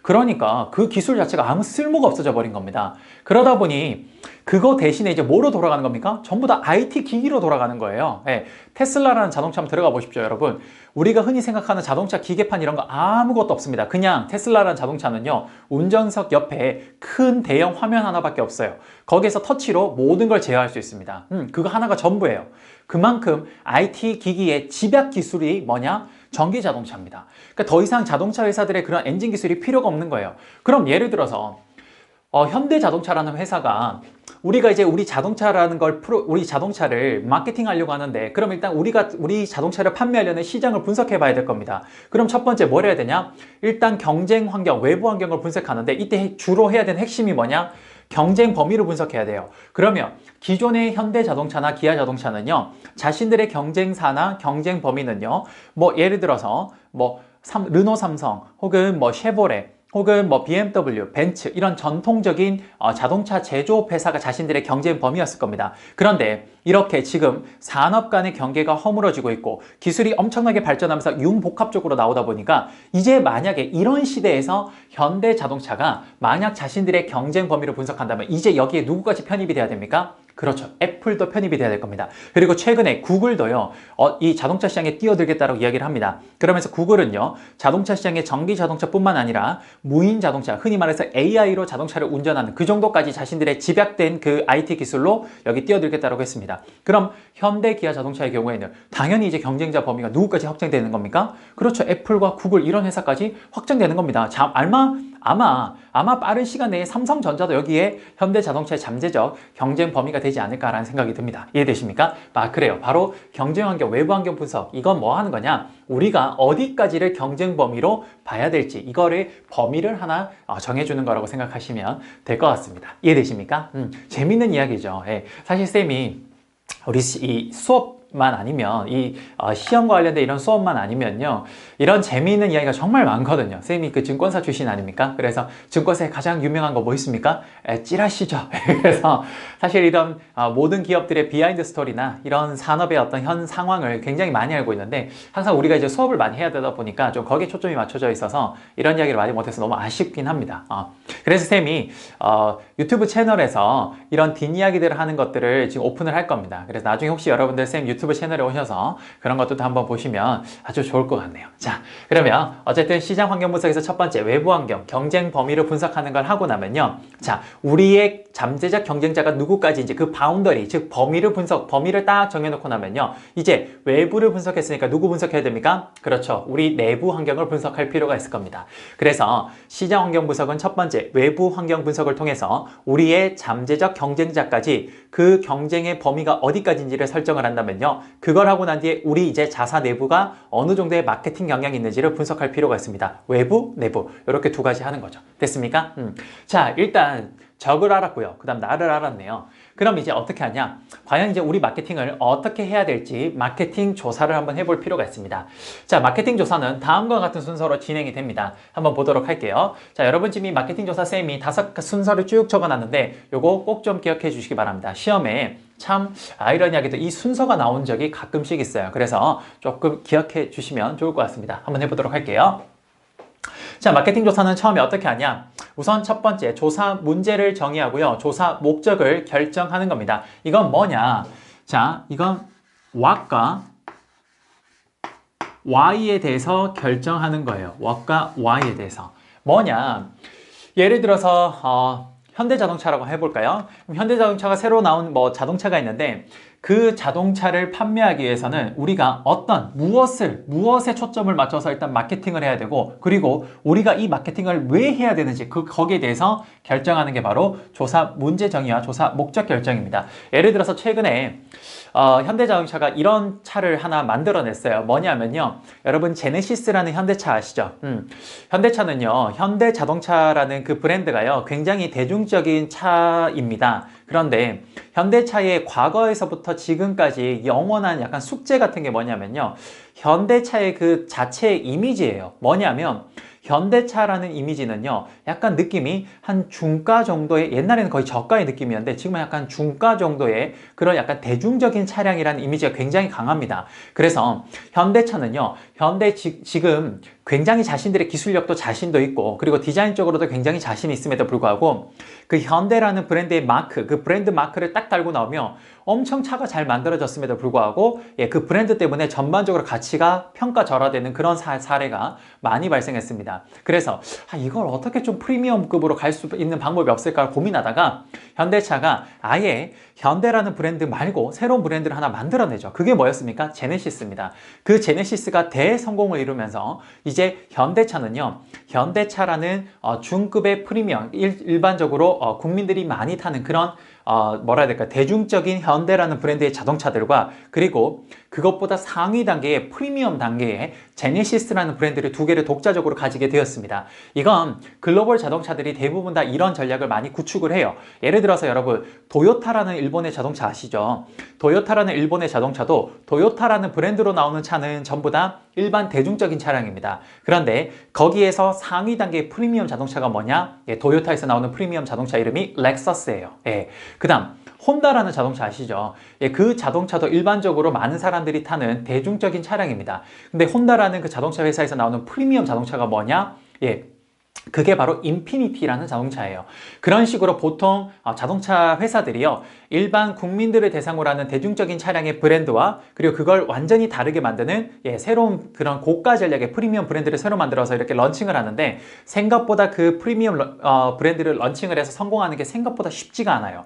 그러니까 그 기술 자체가 아무 쓸모가 없어져 버린 겁니다. 그러다 보니 그거 대신에 이제 뭐로 돌아가는 겁니까? 전부 다 IT 기기로 돌아가는 거예요. 테슬라라는 자동차 한번 들어가 보십시오, 여러분. 우리가 흔히 생각하는 자동차 기계판 이런 거 아무것도 없습니다. 그냥 테슬라라는 자동차는요, 운전석 옆에 큰 대형 화면 하나밖에 없어요. 거기에서 터치로 모든 걸 제어할 수 있습니다. 그거 하나가 전부예요. 그만큼 IT 기기의 집약 기술이 뭐냐? 전기 자동차입니다. 그러니까 더 이상 자동차 회사들의 그런 엔진 기술이 필요가 없는 거예요. 그럼 예를 들어서 현대자동차라는 회사가 우리가 이제 우리 자동차를 마케팅하려고 하는데, 그럼 일단 우리 자동차를 판매하려는 시장을 분석해 봐야 될 겁니다. 그럼 첫 번째 뭘 해야 되냐? 일단 경쟁 환경, 외부 환경을 분석하는데 이때 주로 해야 되는 핵심이 뭐냐? 경쟁 범위를 분석해야 돼요. 그러면 기존의 현대자동차나 기아자동차는요, 자신들의 경쟁사나 경쟁 범위는요, 뭐 예를 들어서 르노 삼성 혹은 쉐보레 혹은 BMW, 벤츠 이런 전통적인 자동차 제조업 회사가 자신들의 경쟁 범위였을 겁니다. 그런데 이렇게 지금 산업 간의 경계가 허물어지고 있고 기술이 엄청나게 발전하면서 융복합적으로 나오다 보니까 이제 만약에 이런 시대에서 현대자동차가 만약 자신들의 경쟁 범위를 분석한다면 이제 여기에 누구까지 편입이 돼야 됩니까? 그렇죠. 애플도 편입이 돼야 될 겁니다. 그리고 최근에 구글도요, 이 자동차 시장에 뛰어들겠다고 이야기를 합니다. 그러면서 구글은요, 자동차 시장의 전기 자동차뿐만 아니라 무인 자동차, 흔히 말해서 AI로 자동차를 운전하는 그 정도까지 자신들의 집약된 그 IT 기술로 여기 뛰어들겠다고 했습니다. 그럼 현대, 기아 자동차의 경우에는 당연히 이제 경쟁자 범위가 누구까지 확장되는 겁니까? 그렇죠. 애플과 구글 이런 회사까지 확장되는 겁니다. 아마 빠른 시간 내에 삼성전자도 여기에 현대자동차의 잠재적 경쟁 범위가 되지 않을까라는 생각이 듭니다. 이해되십니까? 그래요. 바로 경쟁 환경, 외부 환경 분석. 이건 뭐 하는 거냐? 우리가 어디까지를 경쟁 범위로 봐야 될지 이거를 범위를 하나 정해주는 거라고 생각하시면 될 것 같습니다. 이해되십니까? 재밌는 이야기죠. 사실 쌤이 우리 이 수업만 아니면 시험과 관련된 이런 수업만 아니면요, 이런 재미있는 이야기가 정말 많거든요. 쌤이 그 증권사 출신 아닙니까? 그래서 증권사에 가장 유명한 거 뭐 있습니까? 찌라시죠. 그래서 사실 이런 모든 기업들의 비하인드 스토리나 이런 산업의 어떤 현 상황을 굉장히 많이 알고 있는데 항상 우리가 이제 수업을 많이 해야 되다 보니까 좀 거기에 초점이 맞춰져 있어서 이런 이야기를 많이 못해서 너무 아쉽긴 합니다. 그래서 쌤이 유튜브 채널에서 이런 뒷이야기들을 하는 것들을 지금 오픈을 할 겁니다. 그래서 나중에 혹시 여러분들 쌤 유튜브 채널에 오셔서 그런 것도 한번 보시면 아주 좋을 것 같네요. 자, 그러면 어쨌든 시장 환경 분석에서 첫 번째 외부 환경, 경쟁 범위를 분석하는 걸 하고 나면요. 자, 우리의 잠재적 경쟁자가 누구까지인지 그 바운더리, 즉 범위를 딱 정해놓고 나면요. 이제 외부를 분석했으니까 누구 분석해야 됩니까? 그렇죠. 우리 내부 환경을 분석할 필요가 있을 겁니다. 그래서 시장 환경 분석은 첫 번째 외부 환경 분석을 통해서 우리의 잠재적 경쟁자까지 그 경쟁의 범위가 어디까지인지를 설정을 한다면요. 그걸 하고 난 뒤에 우리 이제 자사 내부가 어느 정도의 마케팅 경향이 있는지를 분석할 필요가 있습니다. 외부, 내부 이렇게 두 가지 하는 거죠. 됐습니까? 자, 일단 적을 알았고요. 그 다음 나를 알았네요. 그럼 이제 어떻게 하냐? 과연 이제 우리 마케팅을 어떻게 해야 될지 마케팅 조사를 한번 해볼 필요가 있습니다. 자, 마케팅 조사는 다음과 같은 순서로 진행이 됩니다. 한번 보도록 할게요. 자, 여러분 지금 이 마케팅 조사 쌤이 5 순서를 쭉 적어놨는데 요거 꼭 좀 기억해 주시기 바랍니다. 시험에 참 아이러니하게도 이 순서가 나온 적이 가끔씩 있어요. 그래서 조금 기억해 주시면 좋을 것 같습니다. 한번 해보도록 할게요. 자, 마케팅 조사는 처음에 어떻게 하냐? 우선 첫 번째, 조사 문제를 정의하고요. 조사 목적을 결정하는 겁니다. 이건 뭐냐? 자, 이건 what과 why에 대해서 결정하는 거예요. what과 why에 대해서. 뭐냐? 예를 들어서 현대자동차라고 해볼까요? 현대자동차가 새로 나온 자동차가 있는데 그 자동차를 판매하기 위해서는 우리가 무엇에 초점을 맞춰서 일단 마케팅을 해야 되고, 그리고 우리가 이 마케팅을 왜 해야 되는지 거기에 대해서 결정하는 게 바로 조사 문제 정의와 조사 목적 결정입니다. 예를 들어서 최근에 현대자동차가 이런 차를 하나 만들어냈어요. 뭐냐면요. 여러분 제네시스라는 현대차 아시죠? 현대차는요. 현대자동차라는 그 브랜드가요. 굉장히 대중적인 차입니다. 그런데 현대차의 과거에서부터 지금까지 영원한 약간 숙제 같은 게 뭐냐면요. 현대차의 그 자체의 이미지예요. 뭐냐면 현대차라는 이미지는요. 약간 느낌이 한 중가 정도의, 옛날에는 거의 저가의 느낌이었는데 지금은 약간 중가 정도의 그런 약간 대중적인 차량이라는 이미지가 굉장히 강합니다. 그래서 현대차는요. 지금 굉장히 자신들의 기술력도 자신도 있고, 그리고 디자인적으로도 굉장히 자신이 있음에도 불구하고 그 현대라는 브랜드의 마크, 그 브랜드 마크를 딱 달고 나오면 엄청 차가 잘 만들어졌음에도 불구하고 그 브랜드 때문에 전반적으로 가치가 평가절하되는 그런 사례가 많이 발생했습니다. 그래서 이걸 어떻게 좀 프리미엄급으로 갈 수 있는 방법이 없을까 고민하다가 현대차가 아예 현대라는 브랜드 말고 새로운 브랜드를 하나 만들어내죠. 그게 뭐였습니까? 제네시스입니다. 그 제네시스가 대성공을 이루면서 이제 현대차는요. 현대차라는 중급의 프리미엄, 일반적으로 국민들이 많이 타는 그런 뭐라 해야 될까, 대중적인 현대라는 브랜드의 자동차들과, 그리고 그것보다 상위 단계의 프리미엄 단계의 제네시스라는 브랜드를 두 개를 독자적으로 가지게 되었습니다. 이건 글로벌 자동차들이 대부분 다 이런 전략을 많이 구축을 해요. 예를 들어서 여러분 도요타라는 일본의 자동차 아시죠? 도요타라는 일본의 자동차도 도요타라는 브랜드로 나오는 차는 전부 다 일반 대중적인 차량입니다. 그런데 거기에서 상위 단계의 프리미엄 자동차가 뭐냐? 도요타에서 나오는 프리미엄 자동차 이름이 렉서스예요. 그 다음 혼다라는 자동차 아시죠? 그 자동차도 일반적으로 많은 사람들이 타는 대중적인 차량입니다. 근데 혼다라는 그 자동차 회사에서 나오는 프리미엄 자동차가 뭐냐? 그게 바로 인피니티라는 자동차예요. 그런 식으로 보통 자동차 회사들이요. 일반 국민들을 대상으로 하는 대중적인 차량의 브랜드와, 그리고 그걸 완전히 다르게 만드는 새로운 그런 고가 전략의 프리미엄 브랜드를 새로 만들어서 이렇게 런칭을 하는데, 생각보다 그 프리미엄 브랜드를 런칭을 해서 성공하는 게 생각보다 쉽지가 않아요.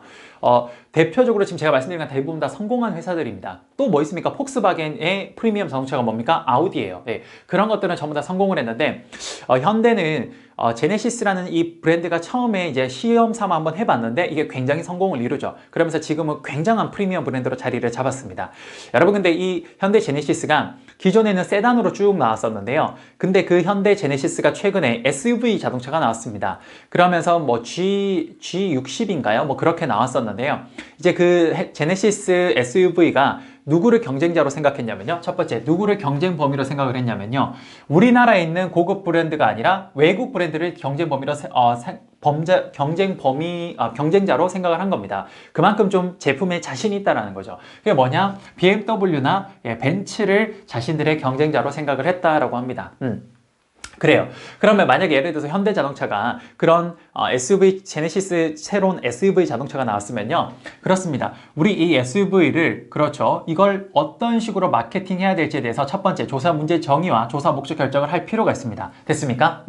대표적으로 지금 제가 말씀드린 건 대부분 다 성공한 회사들입니다. 또 뭐 있습니까? 폭스바겐의 프리미엄 자동차가 뭡니까? 아우디예요. 그런 것들은 전부 다 성공을 했는데 현대는 제네시스라는 이 브랜드가 처음에 이제 시험 삼아 한번 해봤는데 이게 굉장히 성공을 이루죠. 그러면서 지금은 굉장한 프리미엄 브랜드로 자리를 잡았습니다. 여러분 근데 이 현대 제네시스가 기존에는 세단으로 쭉 나왔었는데요. 근데 그 현대 제네시스가 최근에 SUV 자동차가 나왔습니다. 그러면서 뭐 G60인가요? 뭐 그렇게 나왔었는데요. 이제 그 제네시스 SUV가 누구를 경쟁자로 생각했냐면요. 첫 번째, 누구를 경쟁 범위로 생각을 했냐면요. 우리나라에 있는 고급 브랜드가 아니라 외국 브랜드를 경쟁 범위로 경쟁자로 생각을 한 겁니다. 그만큼 좀 제품에 자신이 있다라는 거죠. 그게 뭐냐? BMW나 벤츠를 자신들의 경쟁자로 생각을 했다라고 합니다. 그래요. 그러면 만약에 예를 들어서 현대자동차가 그런 SUV, 제네시스 새로운 SUV 자동차가 나왔으면요. 그렇습니다. 우리 이 SUV를, 그렇죠. 이걸 어떤 식으로 마케팅해야 될지에 대해서 첫 번째 조사 문제 정의와 조사 목적 결정을 할 필요가 있습니다. 됐습니까?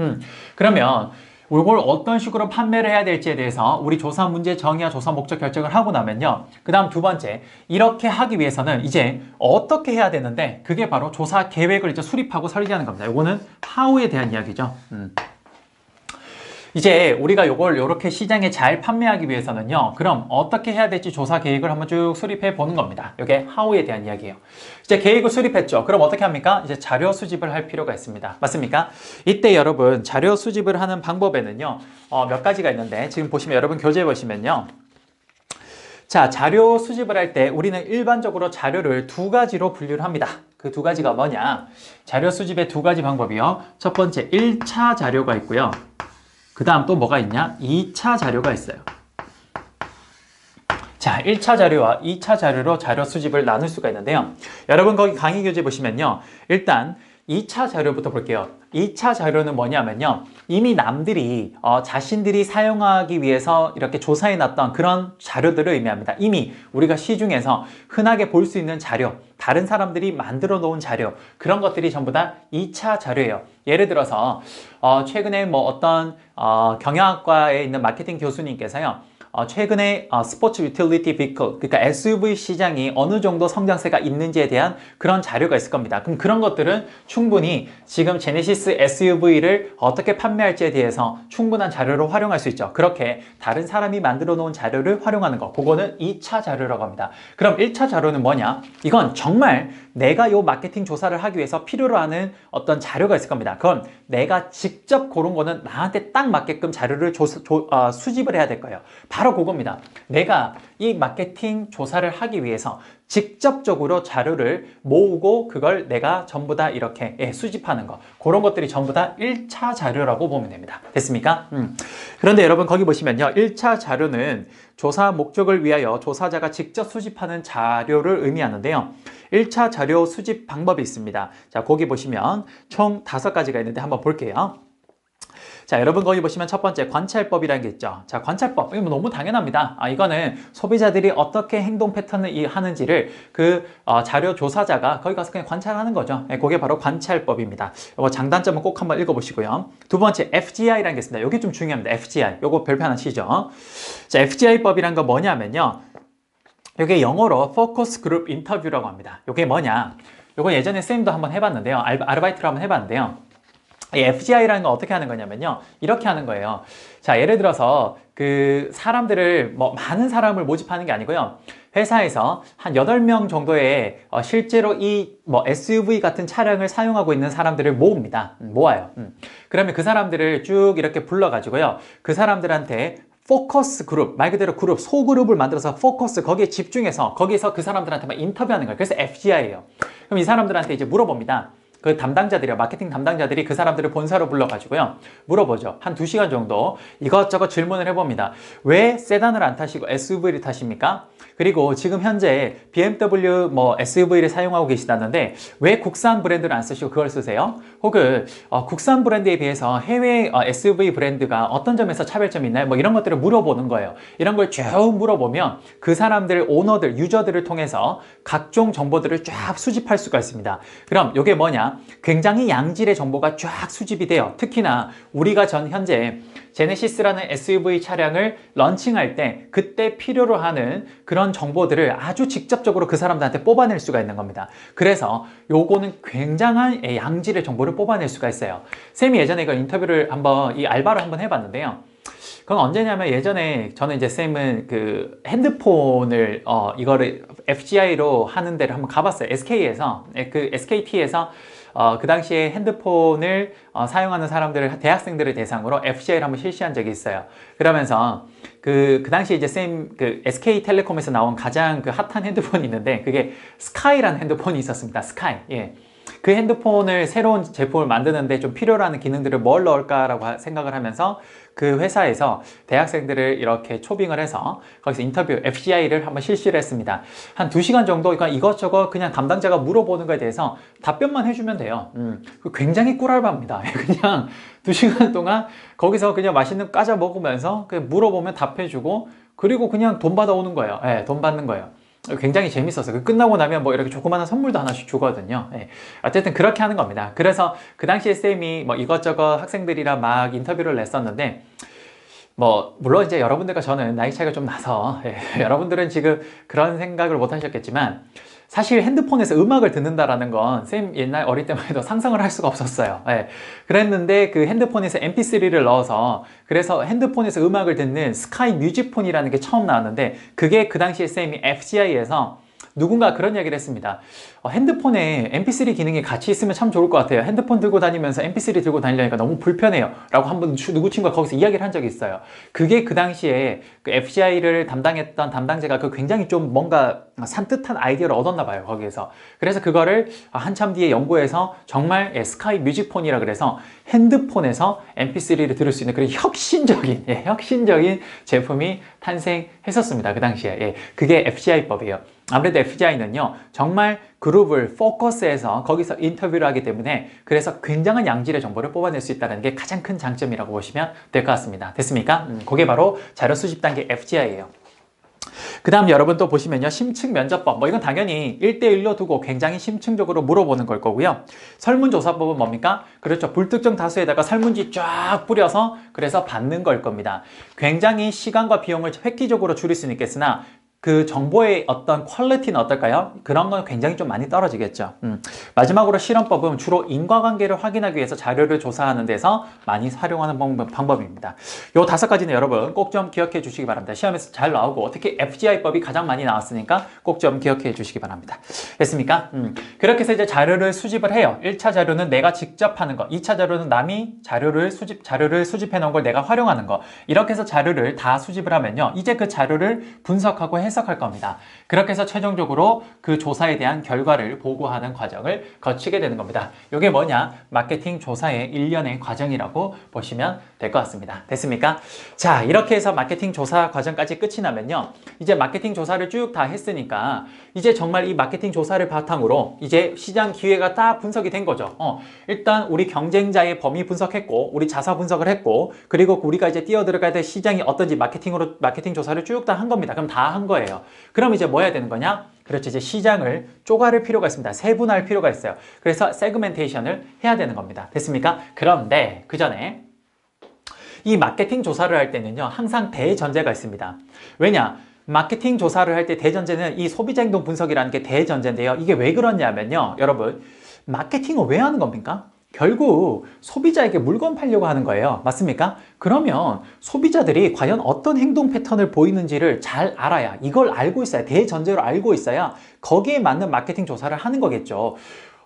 그러면 이걸 어떤 식으로 판매를 해야 될지에 대해서 우리 조사 문제 정의와 조사 목적 결정을 하고 나면요. 그 다음 두 번째, 이렇게 하기 위해서는 이제 어떻게 해야 되는데 그게 바로 조사 계획을 이제 수립하고 설계하는 겁니다. 이거는 how에 대한 이야기죠. 이제 우리가 요걸 요렇게 시장에 잘 판매하기 위해서는요. 그럼 어떻게 해야 될지 조사 계획을 한번 쭉 수립해 보는 겁니다. 이게 how에 대한 이야기예요. 이제 계획을 수립했죠. 그럼 어떻게 합니까? 이제 자료 수집을 할 필요가 있습니다. 맞습니까? 이때 여러분 자료 수집을 하는 방법에는요. 몇 가지가 있는데 지금 보시면 여러분 교재 보시면요. 자, 자료 수집을 할 때 우리는 일반적으로 자료를 두 가지로 분류를 합니다. 그 두 가지가 뭐냐? 자료 수집의 두 가지 방법이요. 첫 번째 1차 자료가 있고요. 그 다음 또 뭐가 있냐? 2차 자료가 있어요. 자, 1차 자료와 2차 자료로 자료 수집을 나눌 수가 있는데요. 여러분 거기 강의 교재 보시면요. 일단 2차 자료부터 볼게요. 2차 자료는 뭐냐면요. 이미 남들이 자신들이 사용하기 위해서 이렇게 조사해 놨던 그런 자료들을 의미합니다. 이미 우리가 시중에서 흔하게 볼 수 있는 자료, 다른 사람들이 만들어 놓은 자료, 그런 것들이 전부 다 2차 자료예요. 예를 들어서 최근에 뭐 어떤 경영학과에 있는 마케팅 교수님께서요. 최근에 스포츠 유틸리티 비클, 그러니까 SUV 시장이 어느 정도 성장세가 있는지에 대한 그런 자료가 있을 겁니다. 그럼 그런 것들은 충분히 지금 제네시스 SUV를 어떻게 판매할지에 대해서 충분한 자료로 활용할 수 있죠. 그렇게 다른 사람이 만들어 놓은 자료를 활용하는 거, 그거는 2차 자료라고 합니다. 그럼 1차 자료는 뭐냐? 이건 정말 내가 요 마케팅 조사를 하기 위해서 필요로 하는 어떤 자료가 있을 겁니다. 그건 내가 직접 고른 거는 나한테 딱 맞게끔 자료를 수집을 해야 될 거예요. 바로 그겁니다. 내가 이 마케팅 조사를 하기 위해서 직접적으로 자료를 모으고 그걸 내가 전부 다 이렇게 수집하는 거, 그런 것들이 전부 다 1차 자료라고 보면 됩니다. 됐습니까? 그런데 여러분 거기 보시면요. 1차 자료는 조사 목적을 위하여 조사자가 직접 수집하는 자료를 의미하는데요. 1차 자료 수집 방법이 있습니다. 자, 거기 보시면 총 5가지가 있는데 한번 볼게요. 자, 여러분 거기 보시면 첫 번째 관찰법이라는 게 있죠. 자, 관찰법. 이거 너무 당연합니다. 이거는 소비자들이 어떻게 행동 패턴을 하는지를 그 자료 조사자가 거기 가서 그냥 관찰하는 거죠. 그게 바로 관찰법입니다. 이거 장단점은 꼭 한번 읽어보시고요. 두 번째 FGI라는 게 있습니다. 이게 좀 중요합니다. FGI. 요거 별표 하나 치죠. 자, FGI법이란 건 뭐냐면요. 이게 영어로 Focus Group Interview라고 합니다. 이게 뭐냐? 요거 예전에 쌤도 한번 해봤는데요. 아르바이트로 한번 해봤는데요. 이 FGI라는 건 어떻게 하는 거냐면요. 이렇게 하는 거예요. 자, 예를 들어서 그 사람들을 많은 사람을 모집하는 게 아니고요. 회사에서 한 8명 정도의 실제로 이 SUV 같은 차량을 사용하고 있는 사람들을 모읍니다. 모아요. 그러면 그 사람들을 쭉 이렇게 불러가지고요. 그 사람들한테 포커스 그룹, 말 그대로 그룹, 소그룹을 만들어서 포커스, 거기에 집중해서 거기서 그 사람들한테만 인터뷰하는 거예요. 그래서 FGI예요. 그럼 이 사람들한테 이제 물어봅니다. 그 담당자들이요. 마케팅 담당자들이 그 사람들을 본사로 불러가지고요. 물어보죠. 한 2시간 정도 이것저것 질문을 해봅니다. 왜 세단을 안 타시고 SUV를 타십니까? 그리고 지금 현재 BMW SUV를 사용하고 계시다는데 왜 국산 브랜드를 안 쓰시고 그걸 쓰세요? 혹은 국산 브랜드에 비해서 해외 SUV 브랜드가 어떤 점에서 차별점이 있나요? 이런 것들을 물어보는 거예요. 이런 걸 쭉 물어보면 그 사람들, 오너들, 유저들을 통해서 각종 정보들을 쫙 수집할 수가 있습니다. 그럼 이게 뭐냐? 굉장히 양질의 정보가 쫙 수집이 돼요. 특히나 우리가 현재 제네시스라는 SUV 차량을 런칭할 때 그때 필요로 하는 그런 정보들을 아주 직접적으로 그 사람들한테 뽑아낼 수가 있는 겁니다. 그래서 요거는 굉장한 양질의 정보를 뽑아낼 수가 있어요. 쌤이 예전에 이거 인터뷰를 이 알바를 한번 해봤는데요. 그건 언제냐면 예전에 저는 이제 쌤은 그 핸드폰을 이거를 FGI로 하는 데를 한번 가봤어요. SK에서 그 SKT에서 그 당시에 핸드폰을 사용하는 사람들을, 대학생들을 대상으로 FGI를 한번 실시한 적이 있어요. 그러면서 그 당시에 이제 그 SK텔레콤에서 나온 가장 그 핫한 핸드폰이 있는데 그게 스카이라는 핸드폰이 있었습니다. 스카이. 예. 그 핸드폰을 새로운 제품을 만드는데 좀 필요로 하는 기능들을 뭘 넣을까라고 생각을 하면서 그 회사에서 대학생들을 이렇게 초빙을 해서 거기서 인터뷰 FGI를 한번 실시를 했습니다. 한 2시간 정도 그러니까 이것저것 그냥 담당자가 물어보는 거에 대해서 답변만 해주면 돼요. 굉장히 꿀알바입니다. 그냥 2시간 동안 거기서 그냥 맛있는 거 까자 먹으면서 그냥 물어보면 답해주고 그리고 그냥 돈 받아오는 거예요. 네, 돈 받는 거예요. 굉장히 재밌었어요. 끝나고 나면 뭐 이렇게 조그마한 선물도 하나씩 주거든요. 예. 어쨌든 그렇게 하는 겁니다. 그래서 그 당시에 쌤이 뭐 이것저것 학생들이랑 막 인터뷰를 냈었는데 뭐 물론 이제 여러분들과 저는 나이 차이가 좀 나서 여러분들은 지금 그런 생각을 못 하셨겠지만 사실 핸드폰에서 음악을 듣는다라는 건 쌤 옛날 어릴 때만 해도 상상을 할 수가 없었어요. 그랬는데 그 핸드폰에서 MP3를 넣어서 그래서 핸드폰에서 음악을 듣는 스카이 뮤직폰이라는 게 처음 나왔는데 그게 그 당시에 쌤이 FGI에서 누군가 그런 얘기를 했습니다. 핸드폰에 MP3 기능이 같이 있으면 참 좋을 것 같아요. 핸드폰 들고 다니면서 MP3 들고 다니려니까 너무 불편해요. 라고 한번 누구 친구가 거기서 이야기를 한 적이 있어요. 그게 그 당시에 그 FGI를 담당했던 담당자가 그 굉장히 좀 뭔가 산뜻한 아이디어를 얻었나 봐요. 거기에서. 그래서 그거를 한참 뒤에 연구해서 정말 스카이 뮤직폰이라 그래서 핸드폰에서 MP3를 들을 수 있는 그런 혁신적인 제품이 탄생했었습니다. 그 당시에. 그게 FGI법이에요. 아무래도 FGI는요 정말 그룹을 포커스해서 거기서 인터뷰를 하기 때문에 그래서 굉장한 양질의 정보를 뽑아낼 수 있다는 게 가장 큰 장점이라고 보시면 될 것 같습니다. 됐습니까? 그게 바로 자료 수집 단계 FGI예요. 그 다음 여러분 또 보시면요 심층 면접법 뭐 이건 당연히 1대1로 두고 굉장히 심층적으로 물어보는 걸 거고요. 설문조사법은 뭡니까? 그렇죠. 불특정 다수에다가 설문지 쫙 뿌려서 그래서 받는 걸 겁니다. 굉장히 시간과 비용을 획기적으로 줄일 수는 있겠으나 그 정보의 어떤 퀄리티는 어떨까요? 그런 건 굉장히 좀 많이 떨어지겠죠. 마지막으로 실험법은 주로 인과관계를 확인하기 위해서 자료를 조사하는 데서 많이 활용하는 방법입니다. 요 5가지는 여러분 꼭 좀 기억해 주시기 바랍니다. 시험에서 잘 나오고 특히 FGI법이 가장 많이 나왔으니까 꼭 좀 기억해 주시기 바랍니다. 됐습니까? 그렇게 해서 이제 자료를 수집을 해요. 1차 자료는 내가 직접 하는 거, 2차 자료는 남이 자료를 수집해 놓은 걸 내가 활용하는 거. 이렇게 해서 자료를 다 수집을 하면요. 이제 그 자료를 분석하고 해석할 겁니다. 그렇게 해서 최종적으로 그 조사에 대한 결과를 보고하는 과정을 거치게 되는 겁니다. 이게 뭐냐? 마케팅 조사의 일련의 과정이라고 보시면 될 것 같습니다. 됐습니까? 자, 이렇게 해서 마케팅 조사 과정까지 끝이 나면요. 이제 마케팅 조사를 쭉 다 했으니까 이제 정말 이 마케팅 조사를 바탕으로 이제 시장 기회가 다 분석이 된 거죠. 일단 우리 경쟁자의 범위 분석했고 우리 자사 분석을 했고 그리고 우리가 이제 뛰어들어가야 될 시장이 어떤지 마케팅 조사를 쭉 다 한 겁니다. 그럼 다 한 거예요. 그럼 이제 뭐 해야 되는 거냐? 그렇죠. 이제 시장을 쪼가릴 필요가 있습니다. 세분화할 필요가 있어요. 그래서 세그멘테이션을 해야 되는 겁니다. 됐습니까? 그런데 그 전에 이 마케팅 조사를 할 때는요, 항상 대전제가 있습니다. 왜냐? 마케팅 조사를 할 때 대전제는 이 소비자 행동 분석이라는 게 대전제인데요. 이게 왜 그러냐면요, 여러분, 마케팅을 왜 하는 겁니까? 결국 소비자에게 물건 팔려고 하는 거예요. 맞습니까? 그러면 소비자들이 과연 어떤 행동 패턴을 보이는지를 잘 알아야, 이걸 알고 있어야, 대전제로 알고 있어야 거기에 맞는 마케팅 조사를 하는 거겠죠.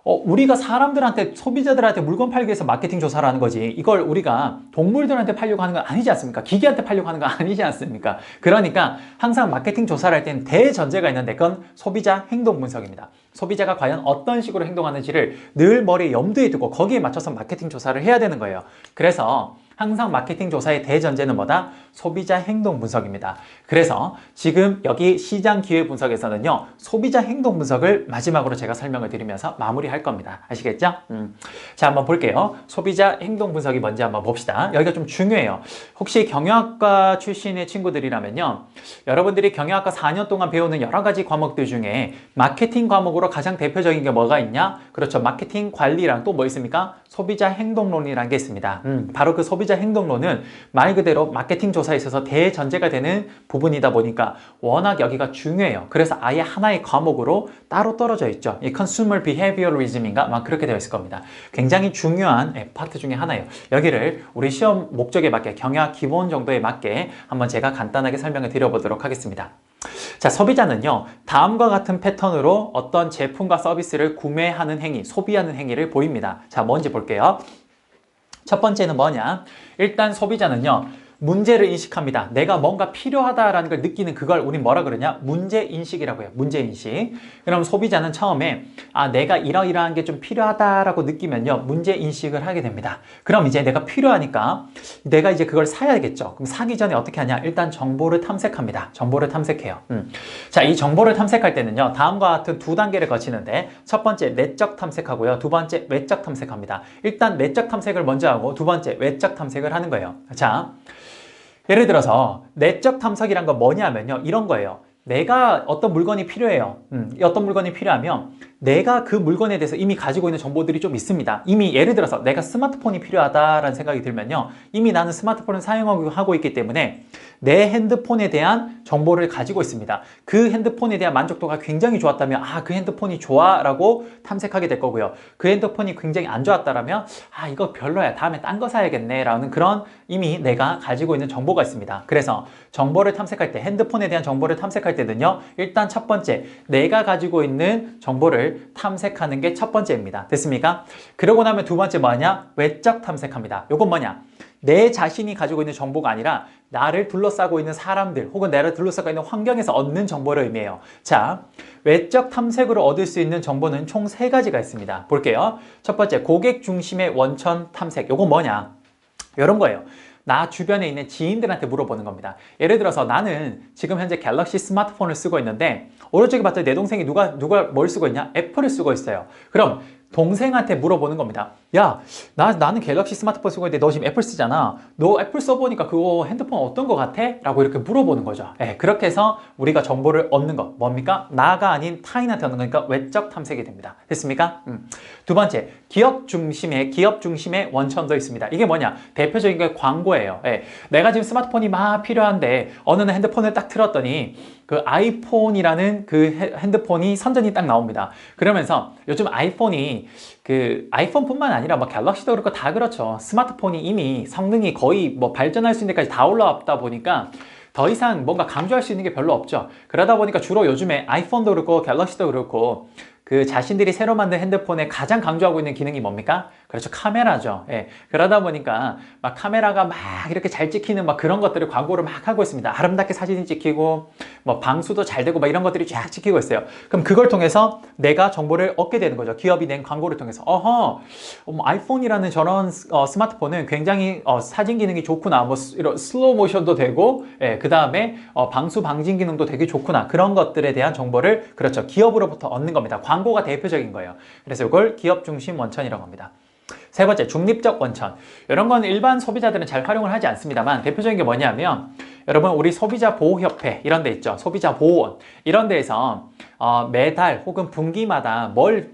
우리가 사람들한테, 소비자들한테 물건 팔기 위해서 마케팅 조사를 하는 거지, 이걸 우리가 동물들한테 팔려고 하는 건 아니지 않습니까? 기계한테 팔려고 하는 건 아니지 않습니까? 그러니까 항상 마케팅 조사를 할 때는 대전제가 있는데 그건 소비자 행동 분석입니다. 소비자가 과연 어떤 식으로 행동하는지를 늘 머리에 염두에 두고 거기에 맞춰서 마케팅 조사를 해야 되는 거예요. 그래서 항상 마케팅 조사의 대전제는 뭐다? 소비자 행동 분석입니다. 그래서 지금 여기 시장 기회 분석에서는요, 소비자 행동 분석을 마지막으로 제가 설명을 드리면서 마무리할 겁니다. 아시겠죠? 자, 한번 볼게요. 소비자 행동 분석이 뭔지 한번 봅시다. 여기가 좀 중요해요. 혹시 경영학과 출신의 친구들이라면요, 여러분들이 경영학과 4년 동안 배우는 여러 가지 과목들 중에 마케팅 과목으로 가장 대표적인 게 뭐가 있냐? 그렇죠. 마케팅 관리랑 또 뭐 있습니까? 소비자 행동론이라는 게 있습니다. 바로 그 소비자 행동론은 말 그대로 마케팅 조사에 있어서 대전제가 되는 부분이다 보니까 워낙 여기가 중요해요. 그래서 아예 하나의 과목으로 따로 떨어져 있죠. 이 Consumer Behaviorism인가? 막 그렇게 되어 있을 겁니다. 굉장히 중요한 파트 중에 하나예요. 여기를 우리 시험 목적에 맞게, 경영학 기본 정도에 맞게 한번 제가 간단하게 설명을 드려보도록 하겠습니다. 자, 소비자는요, 다음과 같은 패턴으로 어떤 제품과 서비스를 구매하는 행위, 소비하는 행위를 보입니다. 자, 뭔지 볼게요. 첫 번째는 뭐냐? 일단 소비자는요, 문제를 인식합니다. 내가 뭔가 필요하다라는 걸 느끼는 그걸 우린 뭐라 그러냐? 문제인식이라고 해요. 문제인식. 그럼 소비자는 처음에 내가 이러이러한 게 좀 필요하다라고 느끼면요. 문제인식을 하게 됩니다. 그럼 이제 내가 필요하니까 내가 이제 그걸 사야겠죠. 그럼 사기 전에 어떻게 하냐? 일단 정보를 탐색합니다. 정보를 탐색해요. 자, 이 정보를 탐색할 때는요. 다음과 같은 두 단계를 거치는데 첫 번째 내적 탐색하고요. 두 번째 외적 탐색합니다. 일단 내적 탐색을 먼저 하고 두 번째 외적 탐색을 하는 거예요. 자, 예를 들어서 내적 탐색이란 건 뭐냐면요. 이런 거예요. 내가 어떤 물건이 필요해요. 어떤 물건이 필요하면 내가 그 물건에 대해서 이미 가지고 있는 정보들이 좀 있습니다. 이미 예를 들어서 내가 스마트폰이 필요하다라는 생각이 들면요. 이미 나는 스마트폰을 사용하고 있기 때문에 내 핸드폰에 대한 정보를 가지고 있습니다. 그 핸드폰에 대한 만족도가 굉장히 좋았다면 그 핸드폰이 좋아 라고 탐색하게 될 거고요. 그 핸드폰이 굉장히 안 좋았다라면 이거 별로야. 다음에 딴 거 사야겠네 라는 그런 이미 내가 가지고 있는 정보가 있습니다. 그래서 정보를 탐색할 때 핸드폰에 대한 정보를 탐색할 때는요. 일단 첫 번째 내가 가지고 있는 정보를 탐색하는 게 첫 번째입니다. 됐습니까? 그러고 나면 두 번째 뭐냐? 외적 탐색합니다. 요건 뭐냐? 내 자신이 가지고 있는 정보가 아니라 나를 둘러싸고 있는 사람들 혹은 나를 둘러싸고 있는 환경에서 얻는 정보를 의미해요. 자, 외적 탐색으로 얻을 수 있는 정보는 총 세 가지가 있습니다. 볼게요. 첫 번째, 고객 중심의 원천 탐색. 요건 뭐냐? 이런 거예요. 나 주변에 있는 지인들한테 물어보는 겁니다. 예를 들어서 나는 지금 현재 갤럭시 스마트폰을 쓰고 있는데 오른쪽에 봤더니 내 동생이 누가 뭘 쓰고 있냐? 애플을 쓰고 있어요. 그럼 동생한테 물어보는 겁니다. 야, 나는 갤럭시 스마트폰 쓰고 있는데 너 지금 애플 쓰잖아. 너 애플 써보니까 그거 핸드폰 어떤 거 같아? 라고 이렇게 물어보는 거죠. 그렇게 해서 우리가 정보를 얻는 거 뭡니까? 나가 아닌 타인한테 얻는 거니까 외적 탐색이 됩니다. 됐습니까? 두 번째, 기업 중심의 원천도 있습니다. 이게 뭐냐? 대표적인 게 광고예요. 내가 지금 스마트폰이 막 필요한데 어느 날 핸드폰을 딱 틀었더니 그 아이폰이라는 그 핸드폰이 선전이 딱 나옵니다. 그러면서 요즘 아이폰이 그 아이폰뿐만 아니라 뭐 갤럭시도 그렇고 다 그렇죠. 스마트폰이 이미 성능이 거의 뭐 발전할 수 있는 데까지 다 올라왔다 보니까 더 이상 뭔가 강조할 수 있는 게 별로 없죠. 그러다 보니까 주로 요즘에 아이폰도 그렇고 갤럭시도 그렇고 그 자신들이 새로 만든 핸드폰에 가장 강조하고 있는 기능이 뭡니까? 그렇죠. 카메라죠. 그러다 보니까 막 카메라가 막 이렇게 잘 찍히는 막 그런 것들을 광고를 막 하고 있습니다. 아름답게 사진이 찍히고 뭐 방수도 잘 되고 막 이런 것들이 쫙 찍히고 있어요. 그럼 그걸 통해서 내가 정보를 얻게 되는 거죠. 기업이 낸 광고를 통해서. 아이폰이라는 저런 스마트폰은 굉장히 사진 기능이 좋구나. 뭐 이런 슬로우 모션도 되고 그 다음에 방수 방진 기능도 되게 좋구나. 그런 것들에 대한 정보를 그렇죠. 기업으로부터 얻는 겁니다. 광고가 대표적인 거예요. 그래서 이걸 기업 중심 원천이라고 합니다. 세 번째, 중립적 원천. 이런 건 일반 소비자들은 잘 활용을 하지 않습니다만 대표적인 게 뭐냐면 여러분 우리 소비자보호협회 이런 데 있죠. 소비자보호원 이런 데에서 매달 혹은 분기마다 뭘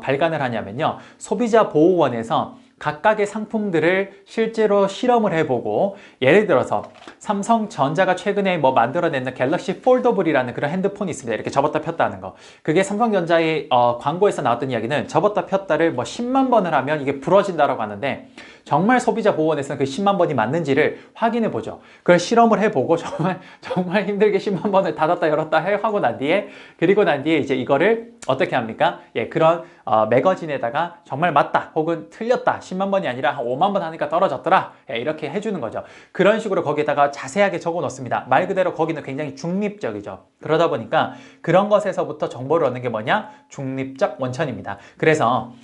발간을 하냐면요. 소비자보호원에서 각각의 상품들을 실제로 실험을 해보고 예를 들어서 삼성전자가 최근에 뭐 만들어낸 갤럭시 폴더블이라는 그런 핸드폰이 있습니다. 이렇게 접었다 폈다 하는 거. 그게 삼성전자의 광고에서 나왔던 이야기는 접었다 폈다를 뭐 10만 번을 하면 이게 부러진다라고 하는데 정말 소비자보호원에서는 그 10만 번이 맞는지를 확인해 보죠. 그걸 실험을 해보고 정말 힘들게 10만 번을 닫았다 열었다 하고 난 뒤에 그리고 난 뒤에 이제 이거를 어떻게 합니까? 그런 매거진에다가 정말 맞다 혹은 틀렸다 10만 번이 아니라 한 5만 번 하니까 떨어졌더라 이렇게 해주는 거죠. 그런 식으로 거기에다가 자세하게 적어 놓습니다. 말 그대로 거기는 굉장히 중립적이죠. 그러다 보니까 그런 것에서부터 정보를 얻는 게 뭐냐? 중립적 원천입니다. 그래서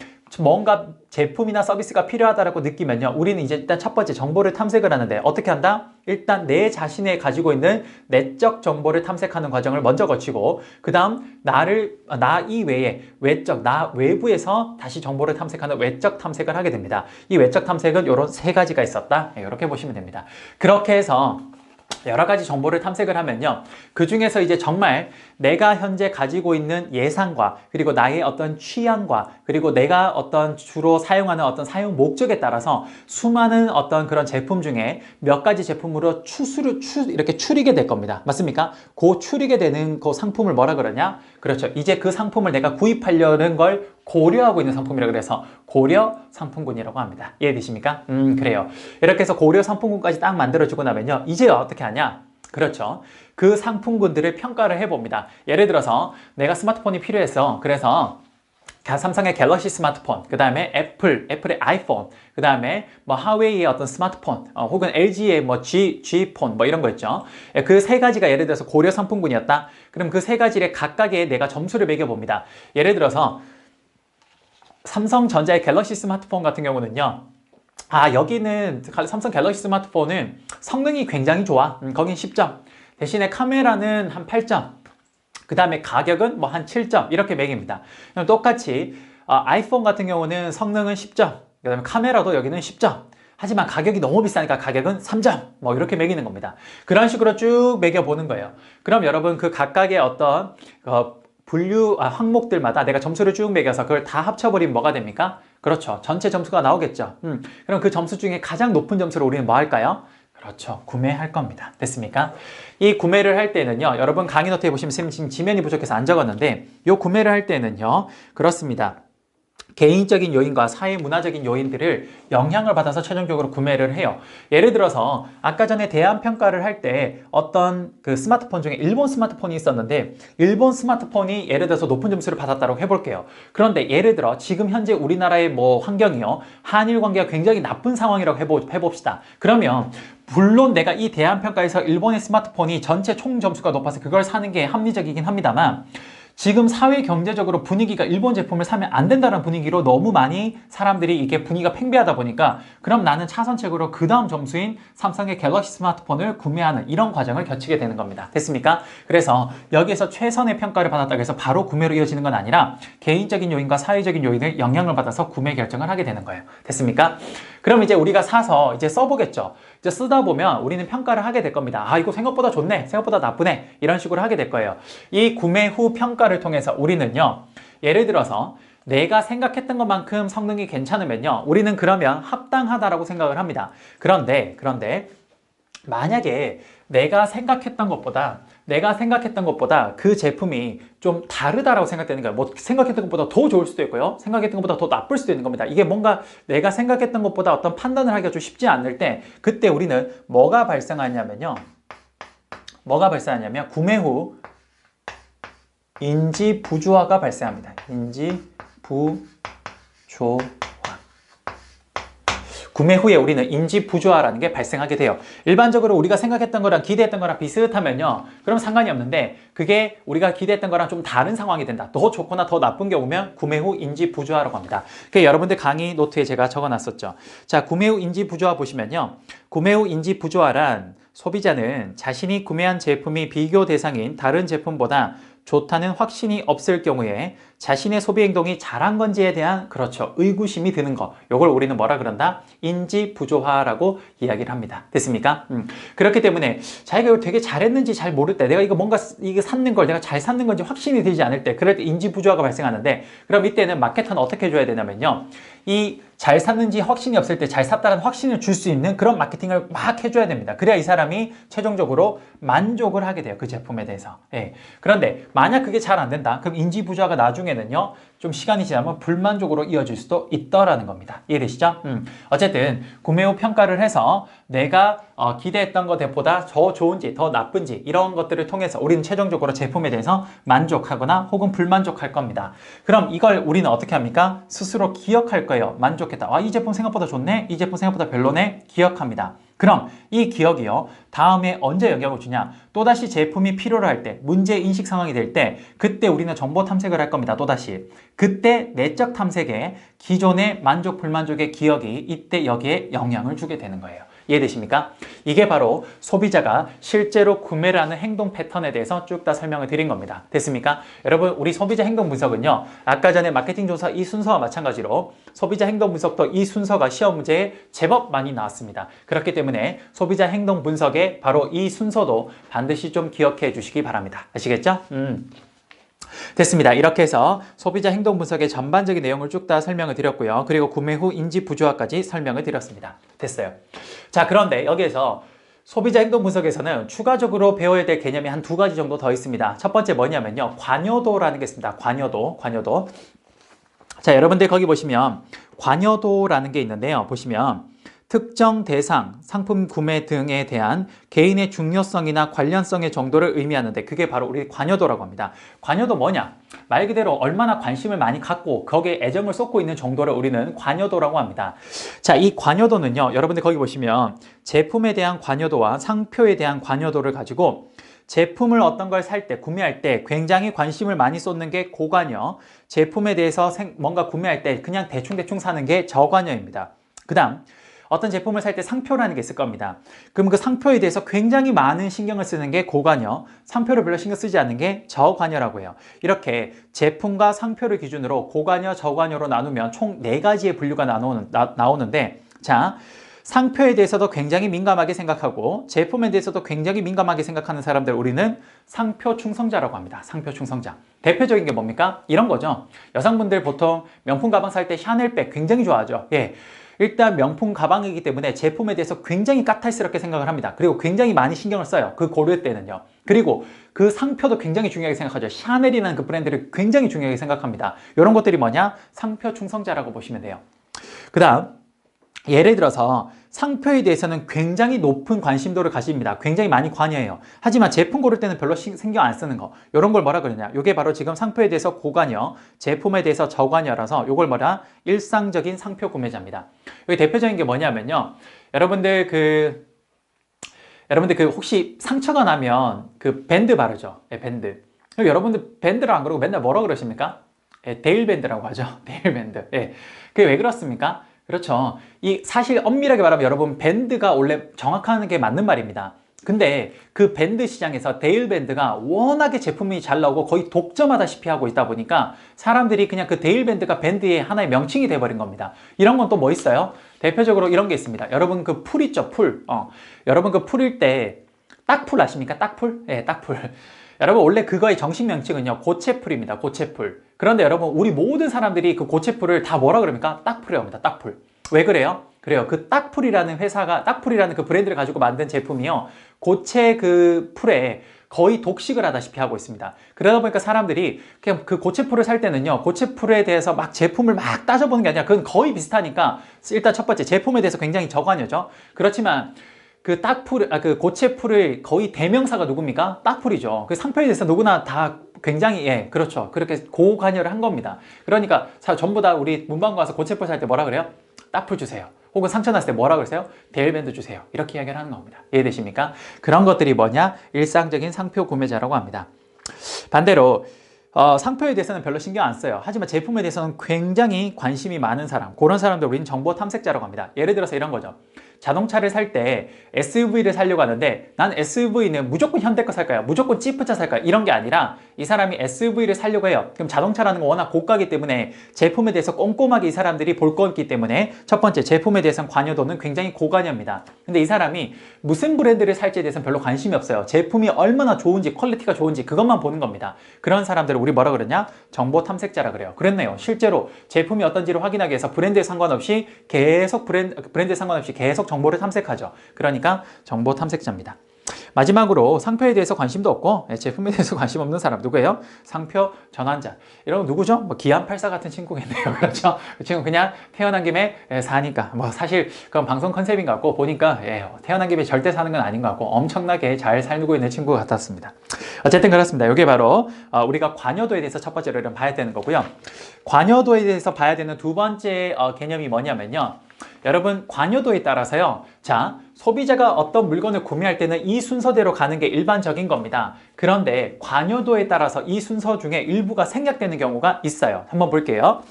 뭔가 제품이나 서비스가 필요하다고 느끼면요. 우리는 이제 일단 첫 번째 정보를 탐색을 하는데 어떻게 한다? 일단 내 자신이 가지고 있는 내적 정보를 탐색하는 과정을 먼저 거치고 그 다음 나 이외에 외적, 나 외부에서 다시 정보를 탐색하는 외적 탐색을 하게 됩니다. 이 외적 탐색은 이런 세 가지가 있었다. 이렇게 보시면 됩니다. 그렇게 해서 여러 가지 정보를 탐색을 하면요. 그 중에서 이제 정말 내가 현재 가지고 있는 예상과 그리고 나의 어떤 취향과 그리고 내가 어떤 주로 사용하는 어떤 사용 목적에 따라서 수많은 어떤 그런 제품 중에 몇 가지 제품으로 이렇게 추리게 될 겁니다. 맞습니까? 그 추리게 되는 그 상품을 뭐라 그러냐? 그렇죠. 이제 그 상품을 내가 구입하려는 걸 고려하고 있는 상품이라고 그래서 고려 상품군이라고 합니다. 이해되십니까? 그래요. 이렇게 해서 고려 상품군까지 딱 만들어주고 나면요. 이제 어떻게 하냐? 그렇죠. 그 상품군들을 평가를 해봅니다. 예를 들어서 내가 스마트폰이 필요해서 그래서 삼성의 갤럭시 스마트폰, 그 다음에 애플의 아이폰, 그 다음에 뭐 하웨이의 어떤 스마트폰, 혹은 LG의 뭐 G폰 뭐 이런 거 있죠. 그 세 가지가 예를 들어서 고려 상품군이었다. 그럼 그 세 가지의 각각의 내가 점수를 매겨봅니다. 예를 들어서 삼성전자의 갤럭시 스마트폰 같은 경우는요. 여기는 삼성 갤럭시 스마트폰은 성능이 굉장히 좋아. 거긴 10점. 대신에 카메라는 한 8점. 그 다음에 가격은 뭐 한 7점 이렇게 매깁니다. 똑같이 아이폰 같은 경우는 성능은 10점, 그 다음에 카메라도 여기는 10점. 하지만 가격이 너무 비싸니까 가격은 3점 뭐 이렇게 매기는 겁니다. 그런 식으로 쭉 매겨보는 거예요. 그럼 여러분 그 각각의 어떤 항목들마다 내가 점수를 쭉 매겨서 그걸 다 합쳐버리면 뭐가 됩니까? 그렇죠. 전체 점수가 나오겠죠. 그럼 그 점수 중에 가장 높은 점수를 우리는 뭐 할까요? 그렇죠. 구매할 겁니다. 됐습니까? 이 구매를 할 때는요, 여러분 강의 노트에 보시면 선생님 지금 지면이 부족해서 안 적었는데, 이 구매를 할 때는요, 그렇습니다. 개인적인 요인과 사회 문화적인 요인들을 영향을 받아서 최종적으로 구매를 해요. 예를 들어서 아까 전에 대안 평가를 할 때 어떤 그 스마트폰 중에 일본 스마트폰이 있었는데 일본 스마트폰이 예를 들어서 높은 점수를 받았다고 해볼게요. 그런데 예를 들어 지금 현재 우리나라의 뭐 환경이요, 한일 관계가 굉장히 나쁜 상황이라고 해봅시다. 그러면 물론 내가 이 대안 평가에서 일본의 스마트폰이 전체 총 점수가 높아서 그걸 사는 게 합리적이긴 합니다만, 지금 사회 경제적으로 분위기가 일본 제품을 사면 안 된다는 분위기로 너무 많이 사람들이 이게 분위기가 팽배하다 보니까, 그럼 나는 차선책으로 그 다음 점수인 삼성의 갤럭시 스마트폰을 구매하는 이런 과정을 거치게 되는 겁니다. 됐습니까? 그래서 여기에서 최선의 평가를 받았다고 해서 바로 구매로 이어지는 건 아니라 개인적인 요인과 사회적인 요인을 영향을 받아서 구매 결정을 하게 되는 거예요. 됐습니까? 그럼 이제 우리가 사서 이제 써보겠죠. 이제 쓰다 보면 우리는 평가를 하게 될 겁니다. 이거 생각보다 좋네, 생각보다 나쁘네, 이런 식으로 하게 될 거예요. 이 구매 후 평가를 통해서 우리는요, 예를 들어서 내가 생각했던 것만큼 성능이 괜찮으면요, 우리는 그러면 합당하다라고 생각을 합니다. 그런데 만약에 내가 생각했던 것보다 그 제품이 좀 다르다라고 생각되는 거예요. 뭐 생각했던 것보다 더 좋을 수도 있고요, 생각했던 것보다 더 나쁠 수도 있는 겁니다. 이게 뭔가 내가 생각했던 것보다 어떤 판단을 하기가 좀 쉽지 않을 때, 그때 우리는 뭐가 발생하냐면 구매 후 인지 부조화가 발생합니다. 인지 부조화. 구매 후에 우리는 인지 부조화라는 게 발생하게 돼요. 일반적으로 우리가 생각했던 거랑 기대했던 거랑 비슷하면요, 그럼 상관이 없는데, 그게 우리가 기대했던 거랑 좀 다른 상황이 된다, 더 좋거나 더 나쁜 게 오면 구매 후 인지 부조화라고 합니다. 그게 여러분들 강의 노트에 제가 적어놨었죠. 자, 구매 후 인지 부조화 보시면요, 구매 후 인지 부조화란 소비자는 자신이 구매한 제품이 비교 대상인 다른 제품보다 좋다는 확신이 없을 경우에 자신의 소비 행동이 잘한 건지에 대한, 그렇죠, 의구심이 드는 거, 요걸 우리는 뭐라 그런다? 인지 부조화라고 이야기를 합니다. 됐습니까? 그렇기 때문에 자기가 이걸 되게 잘했는지 잘 모를 때, 내가 이거 뭔가 이게 샀는 걸 내가 잘 샀는 건지 확신이 들지 않을 때, 그럴 때 인지 부조화가 발생하는데, 그럼 이때는 마케터는 어떻게 해줘야 되냐면요, 이 잘 샀는지 확신이 없을 때 잘 샀다는 확신을 줄 수 있는 그런 마케팅을 막 해줘야 됩니다. 그래야 이 사람이 최종적으로 만족을 하게 돼요, 그 제품에 대해서. 예. 그런데 만약 그게 잘 안 된다, 그럼 인지 부조화가 나중에는요, 좀 시간이 지나면 불만족으로 이어질 수도 있다라는 겁니다. 이해되시죠? 어쨌든 구매 후 평가를 해서 내가 기대했던 것보다 더 좋은지 더 나쁜지 이런 것들을 통해서 우리는 최종적으로 제품에 대해서 만족하거나 혹은 불만족할 겁니다. 그럼 이걸 우리는 어떻게 합니까? 스스로 기억할 거예요. 만족했다. 이 제품 생각보다 좋네, 이 제품 생각보다 별로네, 기억합니다. 그럼 이 기억이요, 다음에 언제 영향을 주냐? 또다시 제품이 필요로 할 때, 문제 인식 상황이 될 때, 그때 우리는 정보 탐색을 할 겁니다. 또다시 그때 내적 탐색에 기존의 만족 불만족의 기억이 이때 여기에 영향을 주게 되는 거예요. 이해되십니까? 이게 바로 소비자가 실제로 구매를 하는 행동 패턴에 대해서 쭉 다 설명을 드린 겁니다. 됐습니까? 여러분, 우리 소비자 행동 분석은요, 아까 전에 마케팅 조사 이 순서와 마찬가지로 소비자 행동 분석도 이 순서가 시험 문제에 제법 많이 나왔습니다. 그렇기 때문에 소비자 행동 분석의 바로 이 순서도 반드시 좀 기억해 주시기 바랍니다. 아시겠죠? 됐습니다. 이렇게 해서 소비자 행동 분석의 전반적인 내용을 쭉 다 설명을 드렸고요. 그리고 구매 후 인지 부조화까지 설명을 드렸습니다. 됐어요. 자, 그런데 여기에서 소비자 행동 분석에서는 추가적으로 배워야 될 개념이 한 두 가지 정도 더 있습니다. 첫 번째 뭐냐면요, 관여도라는 게 있습니다. 관여도. 자, 여러분들 거기 보시면 관여도라는 게 있는데요. 보시면 특정 대상, 상품 구매 등에 대한 개인의 중요성이나 관련성의 정도를 의미하는데 그게 바로 우리 관여도라고 합니다. 관여도 뭐냐? 말 그대로 얼마나 관심을 많이 갖고 거기에 애정을 쏟고 있는 정도를 우리는 관여도라고 합니다. 자, 이 관여도는요, 여러분들 거기 보시면 제품에 대한 관여도와 상표에 대한 관여도를 가지고 제품을 어떤 걸 살 때, 구매할 때 굉장히 관심을 많이 쏟는 게 고관여, 제품에 대해서 뭔가 구매할 때 그냥 대충대충 사는 게 저관여입니다. 그 다음 어떤 제품을 살 때 상표라는 게 있을 겁니다. 그럼 그 상표에 대해서 굉장히 많은 신경을 쓰는 게 고관여, 상표를 별로 신경 쓰지 않는 게 저관여라고 해요. 이렇게 제품과 상표를 기준으로 고관여, 저관여로 나누면 총 4가지의 분류가 나오는데, 자, 상표에 대해서도 굉장히 민감하게 생각하고 제품에 대해서도 굉장히 민감하게 생각하는 사람들 우리는 상표 충성자라고 합니다. 상표 충성자. 대표적인 게 뭡니까? 이런 거죠. 여성분들 보통 명품 가방 살 때 샤넬백 굉장히 좋아하죠. 예. 일단 명품 가방이기 때문에 제품에 대해서 굉장히 까탈스럽게 생각을 합니다. 그리고 굉장히 많이 신경을 써요. 그 고려 때는요. 그리고 그 상표도 굉장히 중요하게 생각하죠. 샤넬이라는 그 브랜드를 굉장히 중요하게 생각합니다. 이런 것들이 뭐냐? 상표 충성자라고 보시면 돼요. 그 다음 예를 들어서 상표에 대해서는 굉장히 높은 관심도를 가집니다. 굉장히 많이 관여해요. 하지만 제품 고를 때는 별로 신경 안 쓰는 거. 이런 걸 뭐라 그러냐? 이게 바로 지금 상표에 대해서 고관여, 제품에 대해서 저관여라서 이걸 뭐라? 일상적인 상표 구매자입니다. 여기 대표적인 게 뭐냐면요. 여러분들 그 혹시 상처가 나면 그 밴드 바르죠? 네, 밴드. 여러분들 밴드를 안 그러고 맨날 뭐라 그러십니까? 네, 데일밴드라고 하죠. 데일밴드. 네. 그게 왜 그렇습니까? 그렇죠. 이 사실 엄밀하게 말하면 여러분 밴드가 원래 정확한 게 맞는 말입니다. 근데 그 밴드 시장에서 데일밴드가 워낙에 제품이 잘 나오고 거의 독점하다시피 하고 있다 보니까 사람들이 그냥 그 데일밴드가 밴드의 하나의 명칭이 돼버린 겁니다. 이런 건 또 뭐 있어요? 대표적으로 이런 게 있습니다. 여러분 그 풀 있죠? 풀. 여러분 그 풀일 때 딱풀 아십니까? 딱풀? 예, 딱풀. 여러분 원래 그거의 정식 명칭은요 고체풀입니다. 고체풀. 그런데 여러분 우리 모든 사람들이 그 고체풀을 다 뭐라 그럽니까? 딱풀이라고 합니다. 딱풀. 왜 그래요? 그래요. 그 딱풀이라는 회사가 딱풀이라는 그 브랜드를 가지고 만든 제품이요 고체 그 풀에 거의 독식을 하다시피 하고 있습니다. 그러다 보니까 사람들이 그냥 그 고체풀을 살 때는요 고체풀에 대해서 막 제품을 막 따져보는 게 아니라 그건 거의 비슷하니까 일단 첫 번째 제품에 대해서 굉장히 저관여죠. 그렇지만 그 딱풀, 그 고체풀을 거의 대명사가 누굽니까? 딱풀이죠. 그 상표에 대해서 누구나 다 굉장히, 예, 그렇죠. 그렇게 고관여를 한 겁니다. 그러니까 전부 다 우리 문방구 가서 고체풀 살 때 뭐라 그래요? 딱풀 주세요. 혹은 상처 났을 때 뭐라 그러세요? 데일밴드 주세요. 이렇게 이야기를 하는 겁니다. 이해되십니까? 그런 것들이 뭐냐? 일상적인 상표 구매자라고 합니다. 반대로 상표에 대해서는 별로 신경 안 써요. 하지만 제품에 대해서는 굉장히 관심이 많은 사람, 그런 사람들 우리는 정보 탐색자라고 합니다. 예를 들어서 이런 거죠. 자동차를 살 때 SUV를 사려고 하는데 난 SUV는 무조건 현대 거 살까요? 무조건 지프차 살까요? 이런 게 아니라 이 사람이 SUV를 사려고 해요. 그럼 자동차라는 건 워낙 고가이기 때문에 제품에 대해서 꼼꼼하게 이 사람들이 볼 거기 때문에 첫 번째 제품에 대해서는 관여도는 굉장히 고관여입니다. 근데 이 사람이 무슨 브랜드를 살지에 대해서는 별로 관심이 없어요. 제품이 얼마나 좋은지 퀄리티가 좋은지 그것만 보는 겁니다. 그런 사람들을 우리 뭐라 그러냐? 정보 탐색자라 그래요. 그랬네요. 실제로 제품이 어떤지를 확인하기 위해서 브랜드에 상관없이 계속 브랜드에 상관없이 계속 정보를 탐색하죠. 그러니까 정보 탐색자입니다. 마지막으로 상표에 대해서 관심도 없고 제품에 대해서 관심 없는 사람 누구예요? 상표 전환자. 이런 누구죠? 뭐 기안84 같은 친구겠네요. 그렇죠? 그 친구 그냥 태어난 김에 사니까 뭐 사실 그건 방송 컨셉인 것 같고 보니까 태어난 김에 절대 사는 건 아닌 것 같고 엄청나게 잘 살고 있는 친구 같았습니다. 어쨌든 그렇습니다. 이게 바로 우리가 관여도에 대해서 첫 번째로 이런 봐야 되는 거고요. 관여도에 대해서 봐야 되는 두 번째 개념이 뭐냐면요. 여러분 관여도에 따라서요. 자, 소비자가 어떤 물건을 구매할 때는 이 순서대로 가는 게 일반적인 겁니다. 그런데 관여도에 따라서 이 순서 중에 일부가 생략되는 경우가 있어요. 한번 볼게요.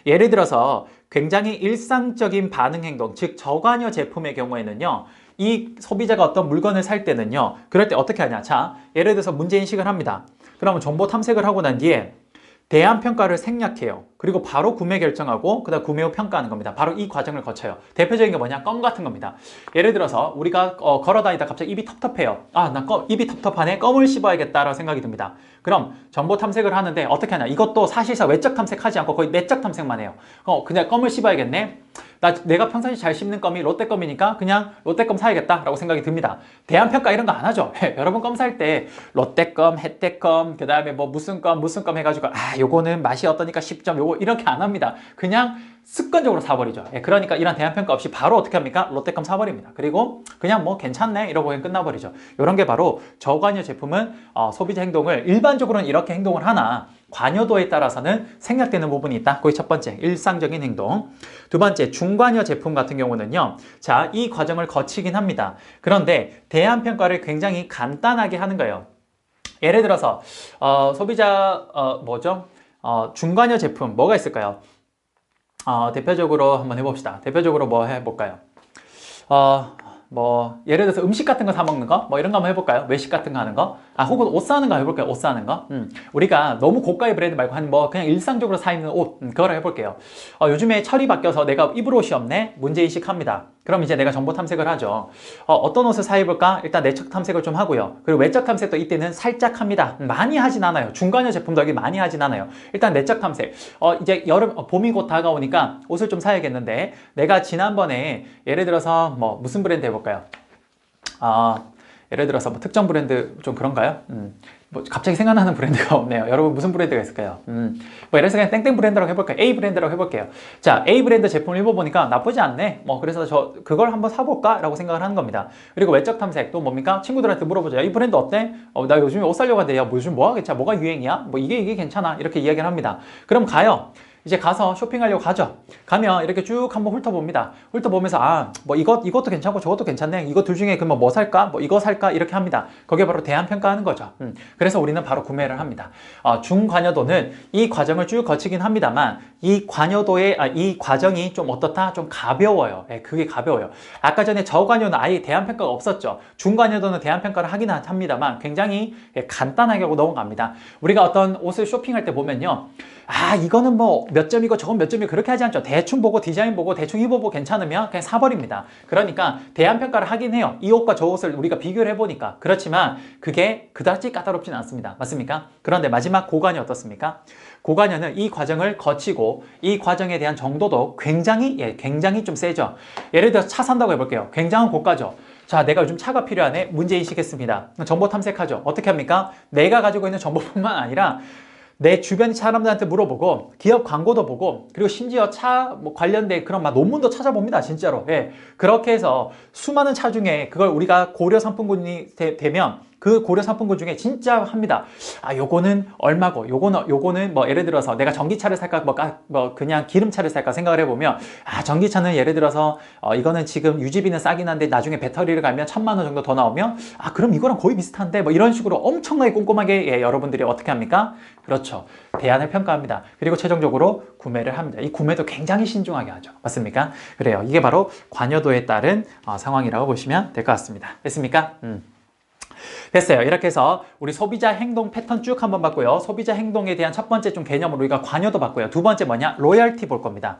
예를 들어서 굉장히 일상적인 반응 행동, 즉 저관여 제품의 경우에는요. 이 소비자가 어떤 물건을 살 때는요. 그럴 때 어떻게 하냐. 자, 예를 들어서 문제인식을 합니다. 그러면 정보 탐색을 하고 난 뒤에 대안평가를 생략해요. 그리고 바로 구매 결정하고 그다음 구매 후 평가하는 겁니다. 바로 이 과정을 거쳐요. 대표적인 게 뭐냐? 껌 같은 겁니다. 예를 들어서 우리가 걸어다니다 갑자기 입이 텁텁해요. 아, 나 입이 텁텁하네. 껌을 씹어야겠다라고 생각이 듭니다. 그럼 정보 탐색을 하는데 어떻게 하냐? 이것도 사실상 외적 탐색하지 않고 거의 내적 탐색만 해요. 그냥 껌을 씹어야겠네. 내가 평상시 잘 씹는 껌이 롯데 껌이니까 그냥 롯데 껌 사야겠다라고 생각이 듭니다. 대안평가 이런 거 안 하죠. 여러분 껌 살 때 롯데 껌, 혜택 껌, 그 다음에 뭐 무슨 껌 해가지고 요거는 맛이 어떠니까 10점 요거 이렇게 안 합니다. 그냥 습관적으로 사버리죠. 그러니까 이런 대안평가 없이 바로 어떻게 합니까? 롯데껌 사버립니다. 그리고 그냥 뭐 괜찮네 이러고 그냥 끝나버리죠. 이런 게 바로 저관여 제품은 소비자 행동을 일반적으로는 이렇게 행동을 하나 관여도에 따라서는 생략되는 부분이 있다. 그게 첫 번째 일상적인 행동. 두 번째 중관여 제품 같은 경우는요. 자, 이 과정을 거치긴 합니다. 그런데 대안평가를 굉장히 간단하게 하는 거예요. 예를 들어서 소비자 중관여 제품 뭐가 있을까요? 대표적으로 한번 해봅시다. 대표적으로 뭐 해볼까요? 예를 들어서 음식 같은 거 사 먹는 거? 뭐 이런 거 한번 해볼까요? 외식 같은 거 하는 거? 혹은 옷 사는 거 해볼까요? 옷 사는 거? 우리가 너무 고가의 브랜드 말고 그냥 일상적으로 사 입는 옷, 그거를 해볼게요. 요즘에 철이 바뀌어서 내가 입을 옷이 없네? 문제인식 합니다. 그럼 이제 내가 정보 탐색을 하죠. 어떤 옷을 사 입을까? 일단 내적 탐색을 좀 하고요. 그리고 외적 탐색도 이때는 살짝 합니다. 많이 하진 않아요. 중간여 제품도 여기 많이 하진 않아요. 일단 내적 탐색. 이제 봄이 곧 다가오니까 옷을 좀 사야겠는데, 내가 지난번에 예를 들어서 무슨 브랜드 해볼까요? 예를 들어서 특정 브랜드 좀 그런가요? 갑자기 생각나는 브랜드가 없네요. 여러분 무슨 브랜드가 있을까요? 예를 들어서 그냥 땡땡 브랜드라고 해볼까요? A 브랜드라고 해볼게요. 자, A 브랜드 제품을 입어보니까 나쁘지 않네. 그래서 그걸 한번 사볼까? 라고 생각을 하는 겁니다. 그리고 외적 탐색 또 뭡니까? 친구들한테 물어보죠. 이 브랜드 어때? 나 요즘에 옷 살려고 하는데, 야, 요즘 뭐가 괜찮아? 뭐가 유행이야? 이게 괜찮아? 이렇게 이야기를 합니다. 그럼 가요. 이제 가서 쇼핑하려고 가죠. 가면 이렇게 쭉 한번 훑어봅니다. 훑어보면서 이것도 괜찮고 저것도 괜찮네. 이거 둘 중에 그러면 뭐 살까? 이거 살까? 이렇게 합니다. 그게 바로 대안평가하는 거죠. 그래서 우리는 바로 구매를 합니다. 중관여도는 이 과정을 쭉 거치긴 합니다만 이 과정이 좀 어떻다? 좀 가벼워요. 그게 가벼워요. 아까 전에 저관여는 아예 대안평가가 없었죠. 중관여도는 대안평가를 하긴 합니다만 굉장히 간단하게 하고 넘어갑니다. 우리가 어떤 옷을 쇼핑할 때 보면요. 이거는 몇 점이고 저건 몇 점이고 그렇게 하지 않죠. 대충 보고 디자인 보고 대충 입어보고 괜찮으면 그냥 사버립니다. 그러니까 대안평가를 하긴 해요. 이 옷과 저 옷을 우리가 비교를 해보니까. 그렇지만 그게 그다지 까다롭진 않습니다. 맞습니까? 그런데 마지막 고관여 어떻습니까? 고관여는 이 과정을 거치고 이 과정에 대한 정도도 굉장히 좀 세죠. 예를 들어서 차 산다고 해볼게요. 굉장한 고가죠. 자, 내가 요즘 차가 필요하네. 문제인식했습니다. 정보 탐색하죠. 어떻게 합니까? 내가 가지고 있는 정보뿐만 아니라 내 주변 사람들한테 물어보고 기업 광고도 보고 그리고 심지어 차 관련된 그런 논문도 찾아봅니다. 진짜로. 그렇게 해서 수많은 차 중에 그걸 우리가 고려 상품군이 되면 그 고려 상품군 중에 진짜 합니다. 요거는 얼마고 요거는 예를 들어서 내가 전기차를 살까 그냥 기름차를 살까 생각을 해보면 전기차는 예를 들어서 이거는 지금 유지비는 싸긴 한데 나중에 배터리를 갈면 1,000만 원 정도 더 나오면 그럼 이거랑 거의 비슷한데 이런 식으로 엄청나게 꼼꼼하게 여러분들이 어떻게 합니까? 그렇죠. 대안을 평가합니다. 그리고 최종적으로 구매를 합니다. 이 구매도 굉장히 신중하게 하죠. 맞습니까? 그래요. 이게 바로 관여도에 따른 상황이라고 보시면 될 것 같습니다. 됐습니까? 됐어요. 이렇게 해서 우리 소비자 행동 패턴 쭉 한번 봤고요. 소비자 행동에 대한 첫 번째 좀 개념으로 우리가 관여도 봤고요. 두 번째 뭐냐? 로열티 볼 겁니다.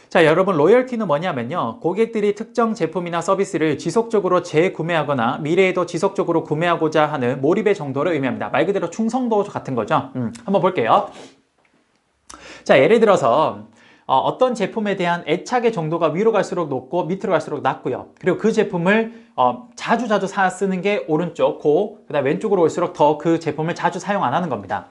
자, 여러분 로열티는 뭐냐면요. 고객들이 특정 제품이나 서비스를 지속적으로 재구매하거나 미래에도 지속적으로 구매하고자 하는 몰입의 정도를 의미합니다. 말 그대로 충성도 같은 거죠. 한번 볼게요. 자, 예를 들어서 어떤 제품에 대한 애착의 정도가 위로 갈수록 높고 밑으로 갈수록 낮고요. 그리고 그 제품을 자주 쓰는 게 오른쪽, 그 다음 왼쪽으로 올수록 더 그 제품을 자주 사용 안 하는 겁니다.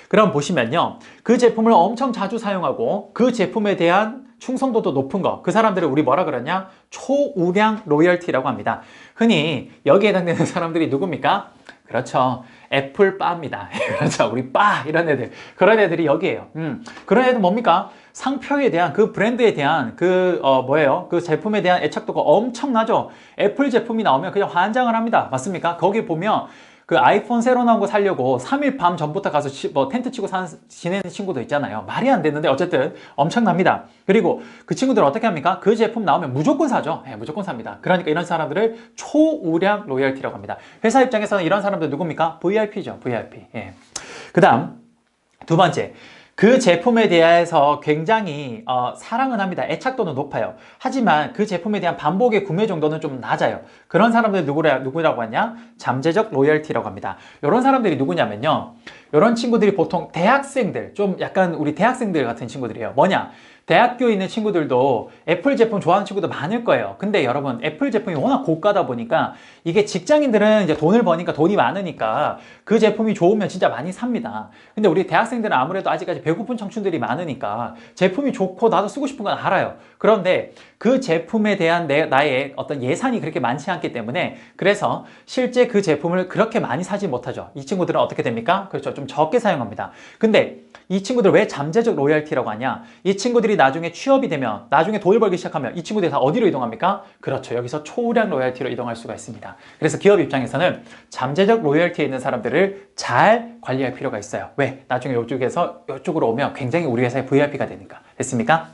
그럼 보시면요. 그 제품을 엄청 자주 사용하고 그 제품에 대한 충성도도 높은 거, 그 사람들을 우리 뭐라 그러냐? 초우량 로열티라고 합니다. 흔히 여기에 해당되는 사람들이 누굽니까? 그렇죠. 애플바입니다. 그렇죠. 우리 바 이런 애들. 그런 애들이 여기에요. 그런 애들 뭡니까? 상표에 대한 그 브랜드에 대한 그 제품에 대한 애착도가 엄청나죠. 애플 제품이 나오면 그냥 환장을 합니다. 맞습니까? 거기 보면 그 아이폰 새로 나온 거 사려고 3일 밤 전부터 가서 텐트 치고 지내는 친구도 있잖아요. 말이 안 되는데 어쨌든 엄청납니다. 그리고 그 친구들은 어떻게 합니까? 그 제품 나오면 무조건 사죠. 무조건 삽니다. 그러니까 이런 사람들을 초우량 로열티라고 합니다. 회사 입장에서는 이런 사람들 누굽니까? VIP죠. VIP. 그 다음 두 번째. 그 제품에 대해서 굉장히 사랑은 합니다. 애착도는 높아요. 하지만 그 제품에 대한 반복의 구매 정도는 좀 낮아요. 그런 사람들 누구라고 하냐? 잠재적 로열티라고 합니다. 이런 사람들이 누구냐면요. 이런 친구들이 보통 대학생들, 좀 약간 우리 대학생들 같은 친구들이에요. 뭐냐? 대학교에 있는 친구들도 애플 제품 좋아하는 친구도 많을 거예요. 근데 여러분, 애플 제품이 워낙 고가다 보니까 이게 직장인들은 이제 돈을 버니까 돈이 많으니까 그 제품이 좋으면 진짜 많이 삽니다. 근데 우리 대학생들은 아무래도 아직까지 배고픈 청춘들이 많으니까 제품이 좋고 나도 쓰고 싶은 건 알아요. 그런데 그 제품에 대한 나의 어떤 예산이 그렇게 많지 않기 때문에 그래서 실제 그 제품을 그렇게 많이 사지 못하죠. 이 친구들은 어떻게 됩니까? 그렇죠. 좀 적게 사용합니다. 근데 이 친구들 왜 잠재적 로열티라고 하냐? 이 친구들이 나중에 취업이 되면, 나중에 돈을 벌기 시작하면 이 친구들이 다 어디로 이동합니까? 그렇죠. 여기서 초우량 로열티로 이동할 수가 있습니다. 그래서 기업 입장에서는 잠재적 로열티에 있는 사람들을 잘 관리할 필요가 있어요. 왜? 나중에 이쪽에서 이쪽으로 오면 굉장히 우리 회사의 VIP가 되니까. 됐습니까?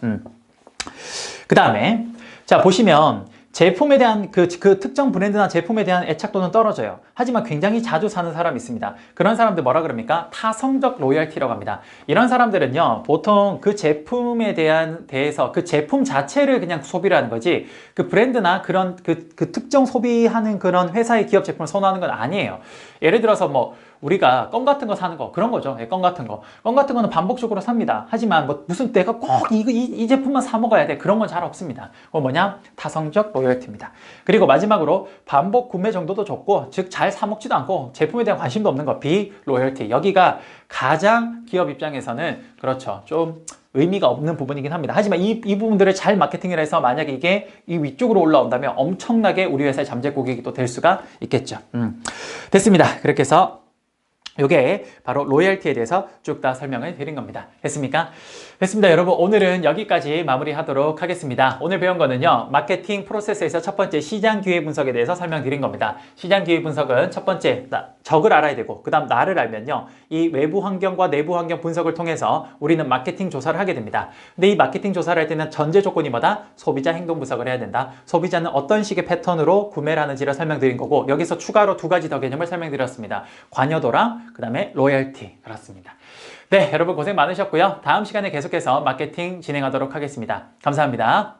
그 다음에 자 보시면 제품에 대한 그 특정 브랜드나 제품에 대한 애착도는 떨어져요. 하지만 굉장히 자주 사는 사람이 있습니다. 그런 사람들 뭐라 그럽니까? 타성적 로열티라고 합니다. 이런 사람들은요, 보통 그 제품에 대해서 그 제품 자체를 그냥 소비를 하는 거지, 그 브랜드나 그런 그 특정 소비하는 그런 회사의 기업 제품을 선호하는 건 아니에요. 예를 들어서 뭐 우리가 껌 같은 거 사는 거, 그런 거죠. 껌 같은 거. 껌 같은 거는 반복적으로 삽니다. 하지만 뭐 무슨 내가 꼭 이 제품만 사 먹어야 돼. 그런 건 잘 없습니다. 뭐냐? 타성적 로열티입니다. 그리고 마지막으로 반복 구매 정도도 적고, 즉 잘 사 먹지도 않고 제품에 대한 관심도 없는 거, 비로열티. 여기가 가장 기업 입장에서는 그렇죠. 좀 의미가 없는 부분이긴 합니다. 하지만 이 부분들을 잘 마케팅을 해서 만약에 이게 이 위쪽으로 올라온다면 엄청나게 우리 회사의 잠재 고객이 또 될 수가 있겠죠. 됐습니다. 그렇게 해서 요게 바로 로열티에 대해서 쭉 다 설명을 드린 겁니다. 됐습니까? 됐습니다. 여러분, 오늘은 여기까지 마무리하도록 하겠습니다. 오늘 배운 거는요, 마케팅 프로세스에서 첫 번째 시장 기회 분석에 대해서 설명드린 겁니다. 시장 기회 분석은 첫 번째 적을 알아야 되고, 그 다음 나를 알면요, 이 외부 환경과 내부 환경 분석을 통해서 우리는 마케팅 조사를 하게 됩니다. 근데 이 마케팅 조사를 할 때는 전제 조건이 뭐다? 소비자 행동 분석을 해야 된다. 소비자는 어떤 식의 패턴으로 구매를 하는지를 설명드린 거고, 여기서 추가로 두 가지 더 개념을 설명드렸습니다. 관여도랑 그 다음에 로열티. 그렇습니다. 네, 여러분 고생 많으셨고요. 다음 시간에 계속해서 마케팅 진행하도록 하겠습니다. 감사합니다.